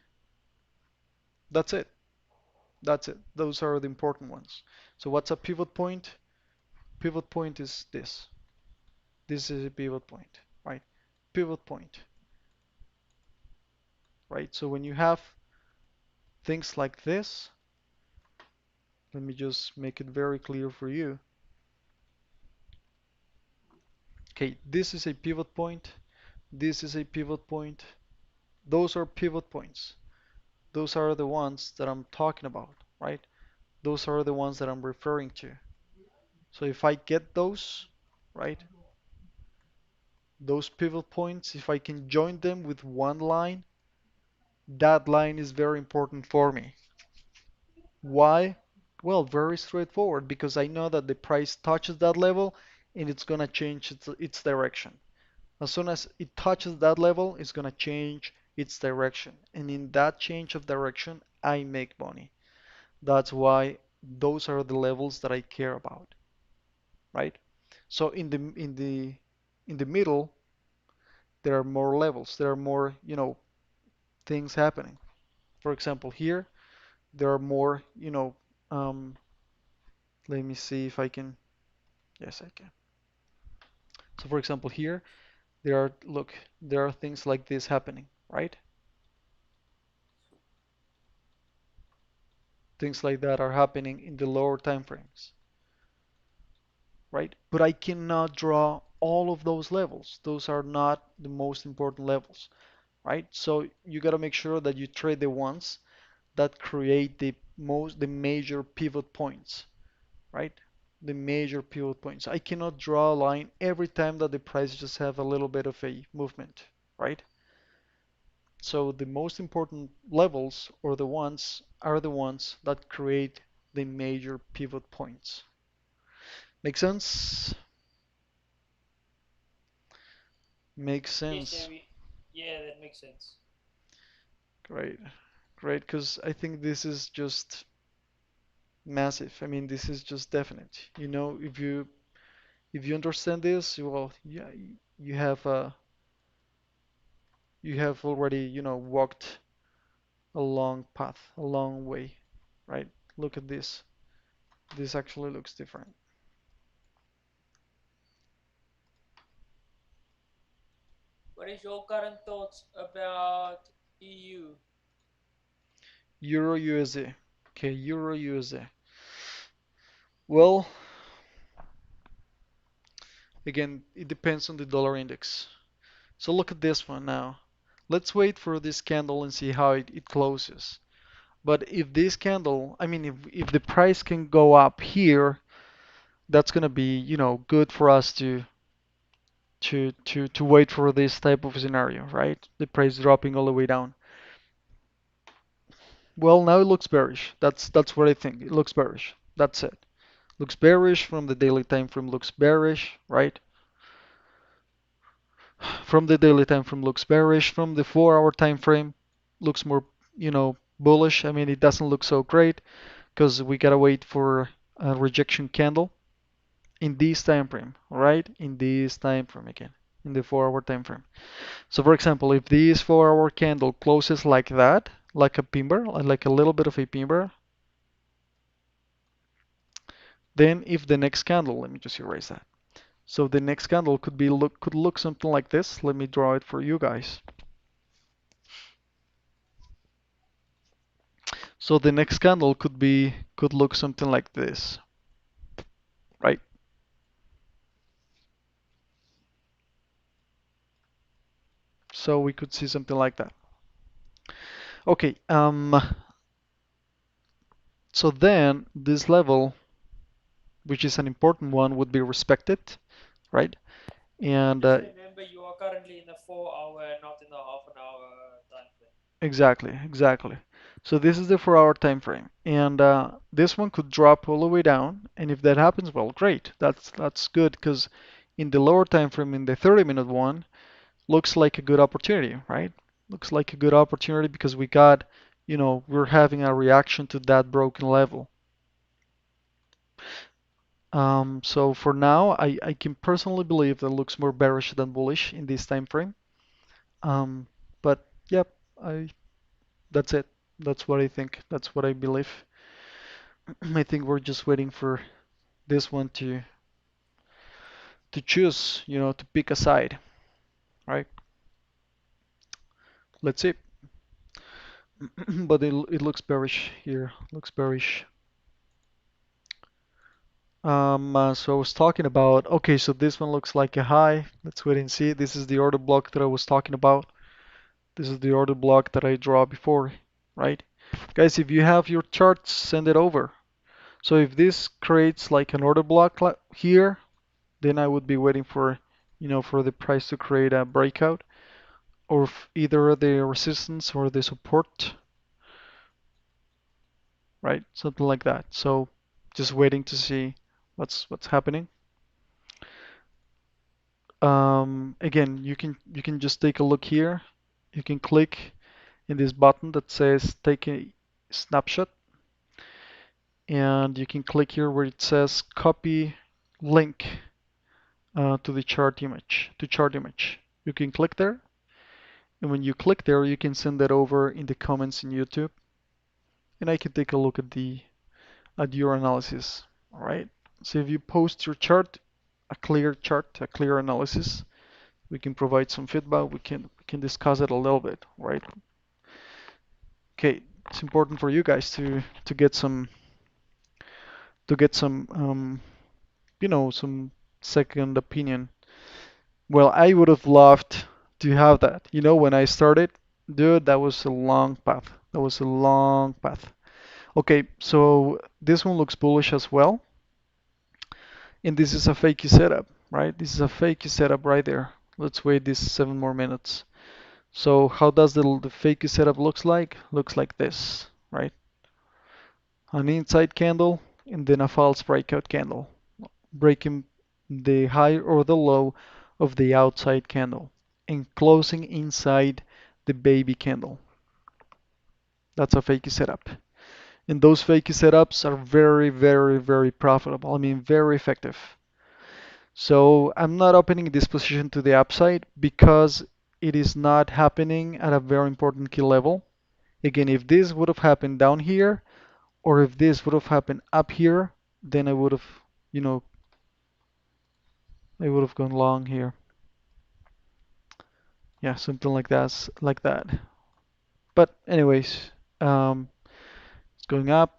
That's it. That's it. Those are the important ones. So what's a pivot point? Pivot point is this. This is a pivot point, right? Pivot point, right? So when you have things like this, let me just make it very clear for you. Okay, this is a pivot point. This is a pivot point. Those are pivot points. Those are the ones that I'm talking about, right? Those are the ones that I'm referring to. So if I get those, right, those pivot points, if I can join them with one line, that line is very important for me. Why? Well, very straightforward, because I know that the price touches that level and it's gonna change its direction. As soon as it touches that level, it's gonna change its direction. And in that change of direction, I make money. That's why those are the levels that I care about, right? So in the middle, there are more levels. There are more, things happening. For example, here there are more, let me see if I can. Yes, I can. So for example, here look, there are things like this happening, right? Things like that are happening in the lower time frames, right? But I cannot draw all of those levels. Those are not the most important levels, right? So you got to make sure that you trade the ones that create the major pivot points, right? The major pivot points. I cannot draw a line every time that the price just have a little bit of a movement, right? So the most important levels or the ones are the ones that create the major pivot points. Make sense? Makes Yes, sense. yeah, that makes sense. Great. Great, because I think this is just massive. I mean, this is just definite. If you understand this, well, yeah, you have you have already, walked a long path, a long way, right? Look at this. This actually looks different. What is your current thoughts about EU? Euro USD. Okay, Euro USD. Well, again, it depends on the dollar index. So look at this one now. Let's wait for this candle and see how it closes. But if this candle, I mean, if the price can go up here, that's gonna be, good for us to wait for this type of scenario, right? The price dropping all the way down. Well, now it looks bearish. That's what I think. It looks bearish. That's it. Looks bearish from the daily time frame. Looks bearish, right? From the daily time frame looks bearish. From the 4-hour time frame looks more, bullish. I mean, it doesn't look so great because we gotta wait for a rejection candle in this time frame, right? In this time frame again. in the 4-hour time frame. So for example, if this 4-hour candle closes like that, like a pin bar, like a little bit of a pin bar, then if the next candle, let me just erase that. So the next candle could look something like this. Let me draw it for you guys. So the next candle could look something like this, right? So we could see something like that. Okay, so then this level, which is an important one, would be respected, right? And Just remember you are currently in a 4 hour, not in a half an hour time frame. exactly, exactly. So this is the 4-hour time frame, and this one could drop all the way down. And if that happens, well, great. That's good because in the lower time frame, in the 30-minute one, looks like a good opportunity, right? Looks like a good opportunity because we got, we're having a reaction to that broken level. So for now, I can personally believe that looks more bearish than bullish in this time frame. Um, but yep, that's it. That's what I think. That's what I believe. I think we're just waiting for this one to choose, to pick a side, right? Let's see. But it looks bearish here. Looks bearish. So I was talking about, okay, so this one looks like a high. Let's wait and see. This is the order block that I was talking about. This is the order block that I draw before, right? Guys, if you have your charts, send it over. So if this creates like an order block here, then I would be waiting for, for the price to create a breakout or either the resistance or the support, right? Something like that. So just waiting to see what's happening. Again, you can just take a look here. You can click in this button that says take a snapshot, and you can click here where it says copy link to the chart image. You can click there, and when you click there, you can send that over in the comments in YouTube, and I can take a look at your analysis. All right. So if you post your chart, a clear analysis, we can provide some feedback. We can discuss it a little bit, right? Okay, it's important for you guys to get some some second opinion. Well, I would have loved to have that. When I started, dude, that was a long path. That was a long path. Okay, so this one looks bullish as well. And this is a fakey setup, right? This is a fakey setup right there. Let's wait these 7 more minutes. So how does the fakey setup looks like? Looks like this, right? An inside candle and then a false breakout candle, breaking the high or the low of the outside candle and closing inside the baby candle. That's a fakey setup. And those fakey setups are very, very, very profitable. I mean, very effective. So I'm not opening this position to the upside because it is not happening at a very important key level. Again, if this would have happened down here, or if this would have happened up here, then I would have, you know, I would have gone long here. Yeah, something like that, like that. But anyways, it's going up.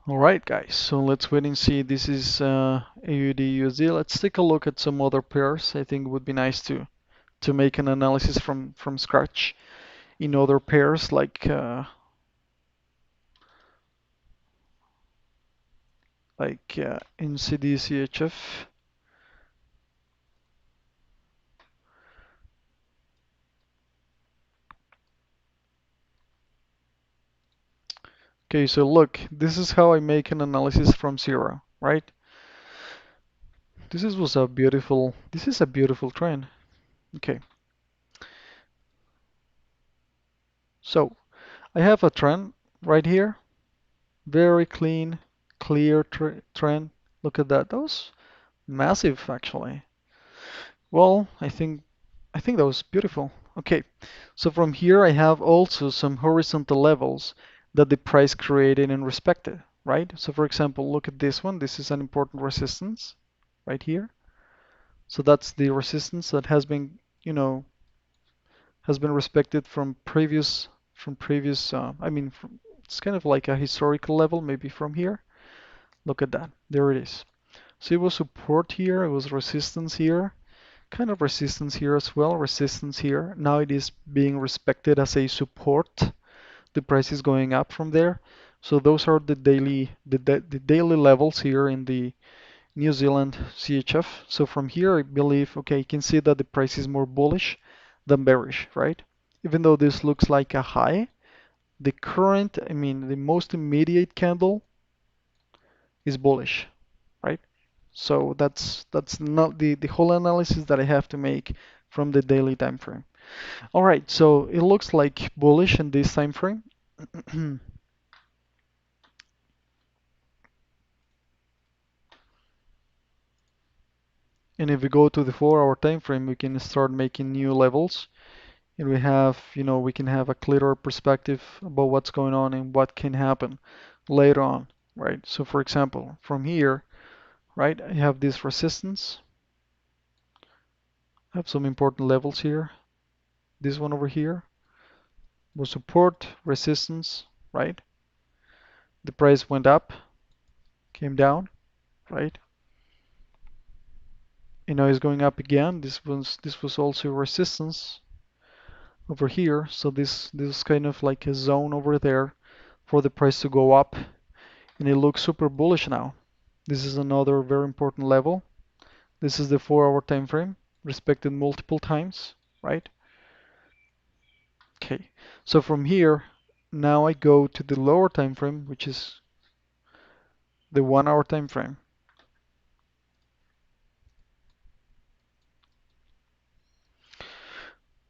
All right, guys. So let's wait and see. This is AUD USD. Let's take a look at some other pairs. I think it would be nice to make an analysis from scratch in other pairs like NCDCHF. Okay, so look, this is how I make an analysis from zero, right? This is a beautiful trend. Okay, so I have a trend right here, very clean, clear trend. Look at that. Massive, actually. Well, I think that was beautiful. Okay, so from here I have also some horizontal levels that the price created and respected, right? So for example, look at this one. This is an important resistance right here. So that's the resistance that has been, has been respected from previous, I mean, it's kind of like a historical level, maybe from here. Look at that. There it is. So it was support here, it was resistance here, kind of resistance here as well, resistance here. Now it is being respected as a support. The price is going up from there. So those are the daily levels here in the New Zealand CHF. So from here, I believe, okay, you can see that the price is more bullish than bearish, right? Even though this looks like a high, the current, I mean, the most immediate candle is bullish, right? So that's not the whole analysis that I have to make from the daily time frame. All right, so it looks like bullish in this time frame. And if we go to the 4-hour time frame, we can start making new levels. And we have, we can have a clearer perspective about what's going on and what can happen later on, right? So for example, from here, right, I have this resistance. I have some important levels here. This one over here was support, resistance, right? The price went up, came down, right? And now it's going up again. This was also resistance over here. So this is kind of like a zone over there for the price to go up, and it looks super bullish now. This is another very important level. This is the 4-hour time frame, respected multiple times, right? Okay. So from here, now I go to the lower time frame, which is the 1-hour time frame.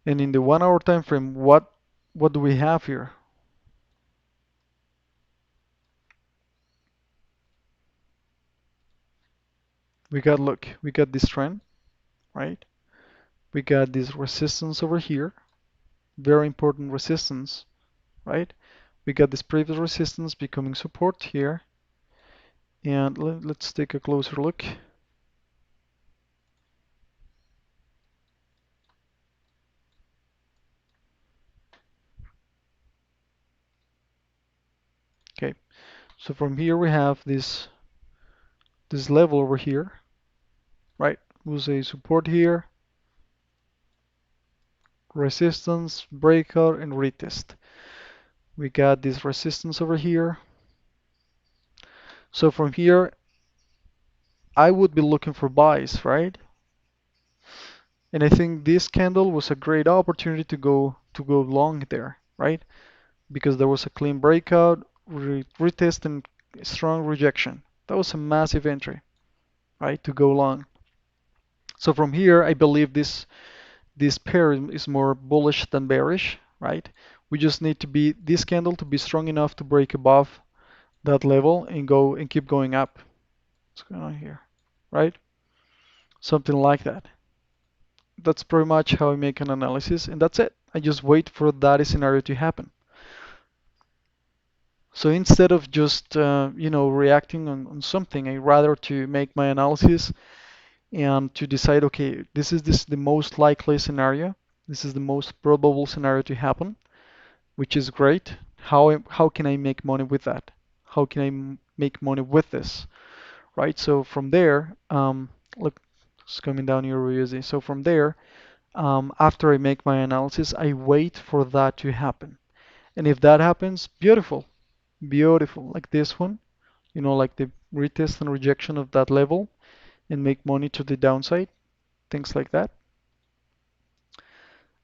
And in the 1-hour time frame, what do we have here? We got this trend, right? We got this resistance over here, very important resistance, right? We got this previous resistance becoming support here. And let's take a closer look. Okay, so from here we have this level over here, right? We'll say support here, resistance, breakout, and retest. We got this resistance over here. So from here, I would be looking for buys, right? And I think this candle was a great opportunity to go long there, right? Because there was a clean breakout, retest, and strong rejection. That was a massive entry, right? To go long. So from here, I believe this pair is more bullish than bearish, right? We just need to be this candle to be strong enough to break above that level and go and keep going up. What's going on here, right? Something like that. That's pretty much how I make an analysis, and that's it. I just wait for that scenario to happen. So instead of just reacting on something, I rather to make my analysis and to decide, okay, this the most likely scenario. This is the most probable scenario to happen, which is great. How can I make money with that? How can I make money with this? Right? So from there, look, it's coming down here really easy. So from there, after I make my analysis, I wait for that to happen. And if that happens, beautiful, beautiful, like this one, like the retest and rejection of that level and make money to the downside, things like that.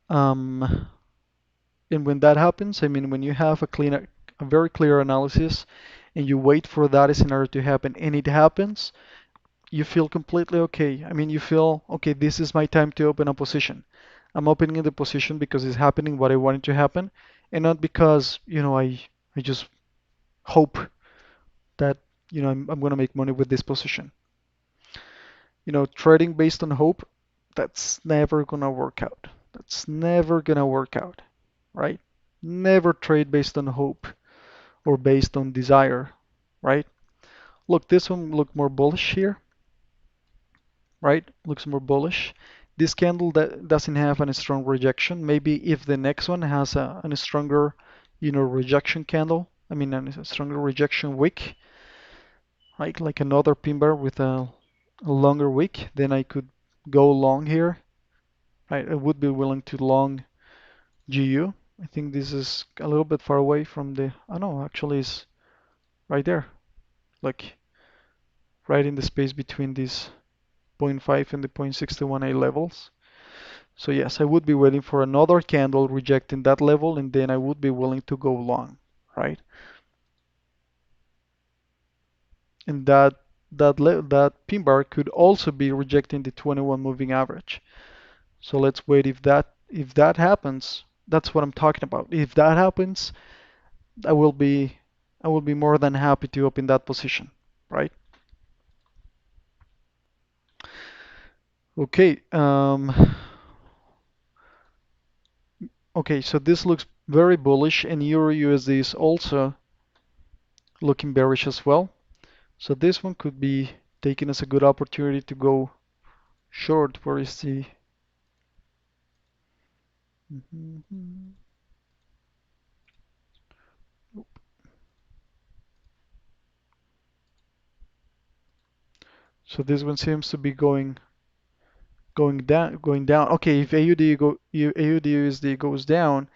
Um, and when that happens, I mean, when you have a very clear analysis and you wait for that scenario to happen and it happens, you feel completely okay. I mean, you feel, okay, this is my time to open a position. I'm opening the position because it's happening what I want it to happen, and not because, I just hope that, I'm going to make money with this position. Trading based on hope, that's never gonna work out. That's never gonna work out, right? Never trade based on hope or based on desire, right? Look, this one look more bullish here, right? Looks more bullish. This candle that doesn't have any strong rejection. Maybe if the next one has a stronger, rejection candle, I mean a stronger rejection wick, right? Like another pin bar with a longer wick, then I could go long here. Right? I would be willing to long GU. I think this is a little bit far away from the, oh no, actually it's right there, like right in the space between these zero point 0.5 and the 0.61A levels. So yes, I would be waiting for another candle rejecting that level, and then I would be willing to go long, right? And that pin bar could also be rejecting the 21 moving average. So let's wait. If that happens, that's what I'm talking about. If that happens, I will be I will be more than happy to open that position, right? Okay. Okay, so this looks very bullish, and Euro USD is also looking bearish as well. So this one could be taken as a good opportunity to go short. Where is the? Mhm. So this one seems to be going down. Okay, if AUD goes down,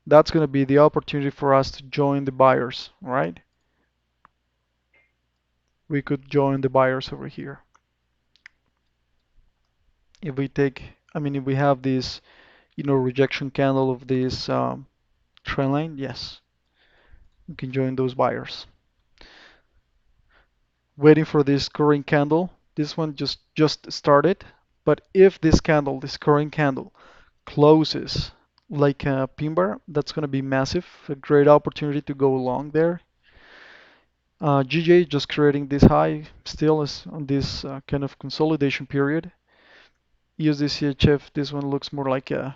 that's going to be the opportunity for us to join the buyers, right? We could join the buyers over here. If we take, I mean, if we have this, rejection candle of this trend line, yes, we can join those buyers. Waiting for this current candle. This one just started, but if this current candle closes like a pin bar, that's going to be massive. A great opportunity to go along there. GJ just creating this high still is on this kind of consolidation period. Usdchf, this one looks more like a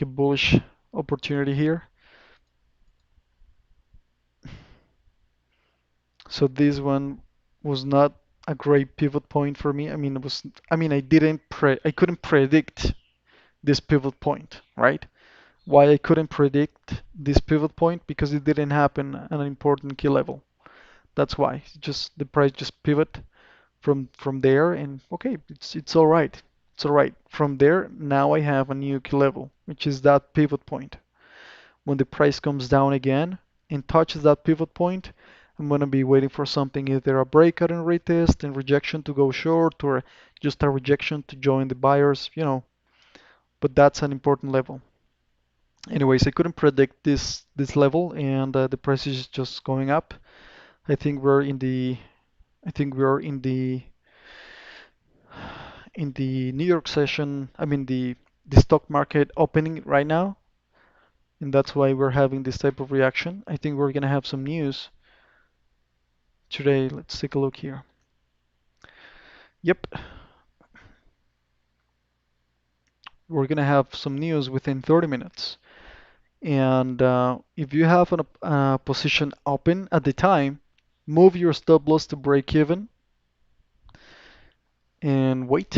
bullish opportunity here. So this one was not a great pivot point for me. I couldn't predict this pivot point, right? Why I couldn't predict this pivot point? Because it didn't happen at an important key level. That's why. Just the price just pivot from there, and okay, it's all right. It's all right. From there, now I have a new key level, which is that pivot point. When the price comes down again and touches that pivot point, I'm going to be waiting for something, either a breakout and retest and rejection to go short, or just a rejection to join the buyers. But that's an important level. Anyways, I couldn't predict this level, and the price is just going up. I think we're in the I think we're in the New York session. I mean the stock market opening right now, and that's why we're having this type of reaction. I think we're gonna have some news today. Let's take a look here. Yep, we're gonna have some news within 30 minutes. And if you have a position open at the time, move your stop loss to break even and wait.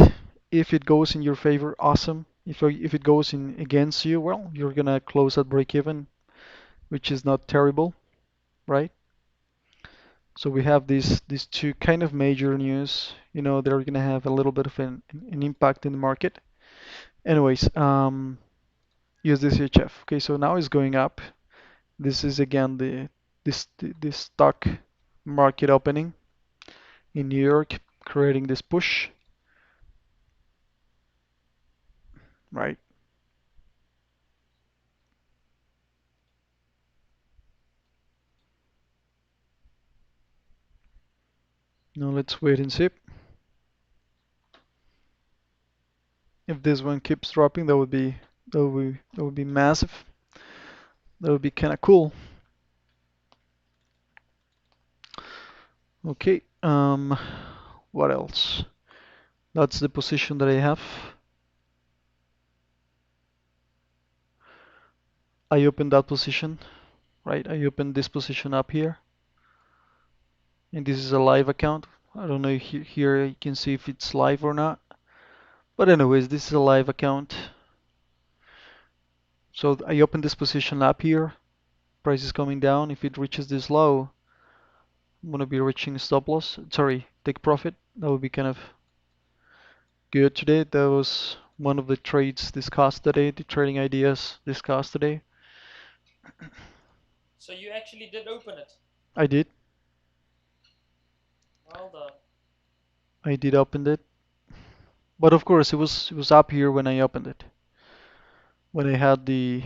If it goes in your favor, awesome. If it goes in against you, well, you're gonna close at break even, which is not terrible, right? So we have these two kind of major news. They're gonna have a little bit of an impact in the market. Anyways, USDCHF. Okay, so now it's going up. This is again the stock market opening in New York, creating this push, right? Now let's wait and see. If this one keeps dropping, that would be massive. That would be kind of cool. Okay. What else? That's the position that I have. I open that position, right? I open this position up here, and this is a live account. I don't know if here you can see if it's live or not. But anyways, this is a live account. So I open this position up here. Price is coming down. If it reaches this low, I'm gonna be reaching stop loss. Sorry, take profit. That would be kind of good today. That was one of the trades discussed today, the trading ideas discussed today. So you actually did open it. I did. Well done. I did open it. But of course it was up here when I opened it. When I had the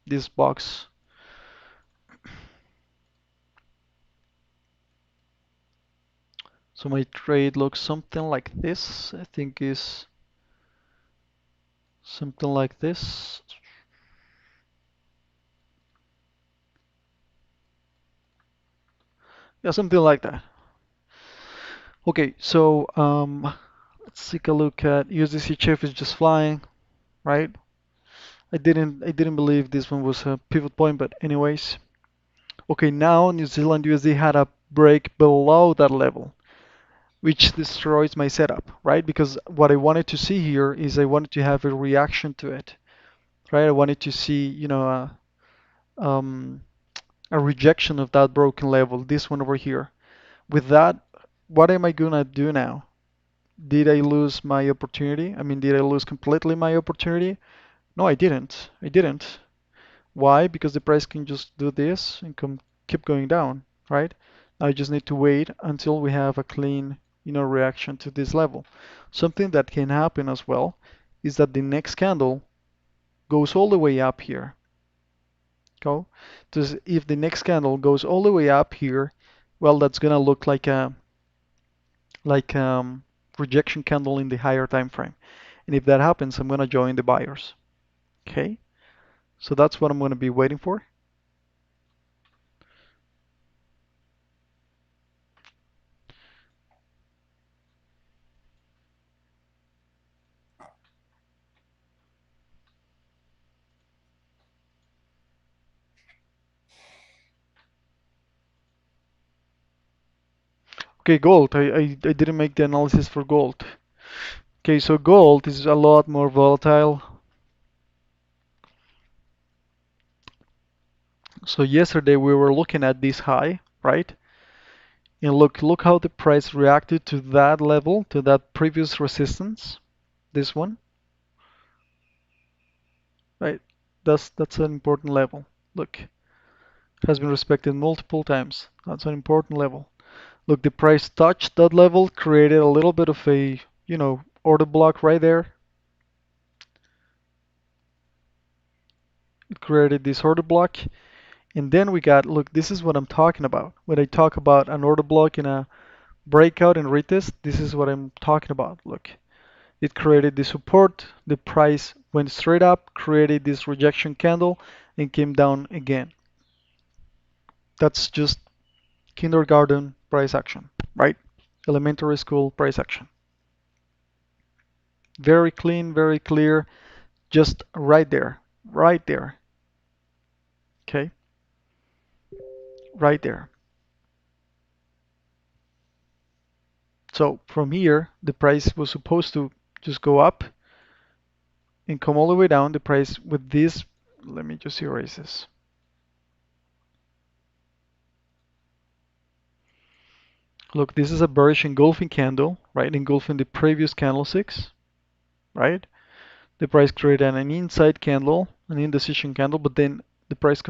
this box. So my trade looks something like this. I think is something like this. Yeah, something like that. Okay, so let's take a look at Usdchf is just flying, right? I didn't believe this one was a pivot point, but anyways. Okay, now New Zealand USD had a break below that level, which destroys my setup, right? Because what I wanted to see here is I wanted to have a reaction to it, right? I wanted to see, um, a rejection of that broken level, this one over here. With that, what am I gonna do now? Did I lose my opportunity? I mean, did I lose completely my opportunity? No, I didn't. I didn't. Why? Because the price can just do this and keep going down, right? I just need to wait until we have a clean, reaction to this level. Something that can happen as well is that the next candle goes all the way up here. Go. So if the next candle goes all the way up here, well, that's gonna look like a rejection candle in the higher time frame. And if that happens, I'm gonna join the buyers. Okay. So that's what I'm gonna be waiting for. Okay, gold. I didn't make the analysis for gold. Okay, so gold is a lot more volatile. So yesterday we were looking at this high, right? And look how the price reacted to that level, to that previous resistance, this one, right? That's an important level. Look, it has been respected multiple times. That's an important level. Look, the price touched that level, created a little bit of a, order block right there. It created this order block. And then we got, look, this is what I'm talking about. When I talk about an order block in a breakout and retest, this is what I'm talking about. Look, it created the support, the price went straight up, created this rejection candle, and came down again. That's just kindergarten price action, right? Elementary school price action. Very clean, very clear, just right there, right there. Okay, right there. So from here, the price was supposed to just go up and come all the way down. The price with this, let me just erase this. Look, this is a bearish engulfing candle, right? Engulfing the previous candlesticks, right? The price created an inside candle, an indecision candle, but then the price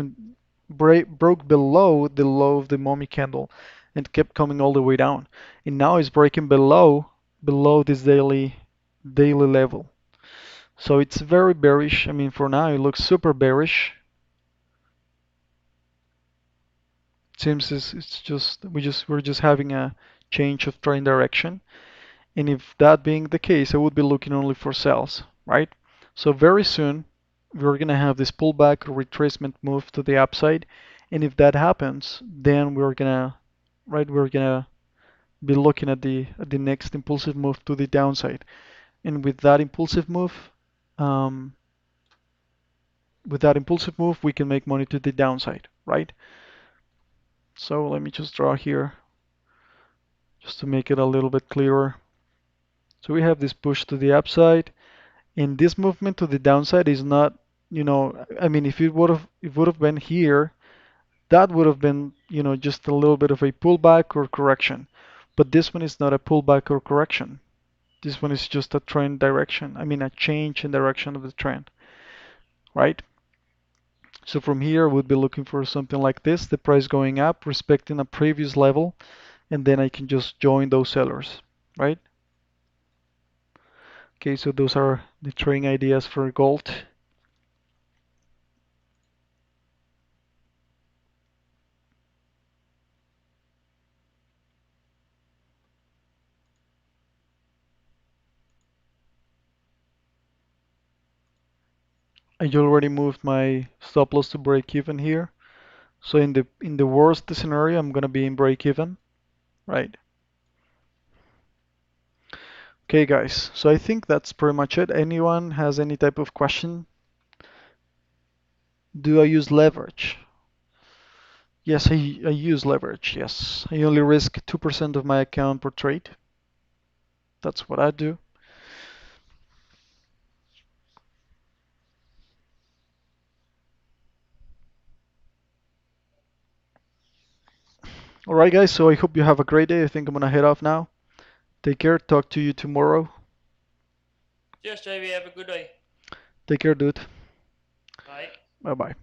broke below the low of the mommy candle and kept coming all the way down. And now it's breaking below this daily level. So it's very bearish. I mean, for now it looks super bearish. It seems it's just we're just having a change of trend direction. And if that being the case, I would be looking only for sells, right? So very soon we're gonna have this pullback or retracement move to the upside. And if that happens, then we're gonna be looking at the next impulsive move to the downside. And um, with that impulsive move, we can make money to the downside, right? So let me just draw here just to make it a little bit clearer. So we have this push to the upside, and this movement to the downside is not, I mean, if it would have been here, that would have been, just a little bit of a pullback or correction. But this one is not a pullback or correction. This one is just a trend direction. I mean, a change in direction of the trend, right? So from here, we'd be looking for something like this, the price going up, respecting a previous level, and then I can just join those sellers, right? Okay, so those are the trading ideas for gold. I already moved my stop loss to break even here. So in the worst scenario, I'm gonna be in break even, right? Okay, guys. So I think that's pretty much it. Anyone has any type of question? Do I use leverage? Yes, I use leverage. Yes, I only risk 2% of my account per trade. That's what I do. All right, guys. So I hope you have a great day. I think I'm gonna head off now. Take care. Talk to you tomorrow. Cheers, JV. Have a good day. Take care, dude. Bye. Bye bye.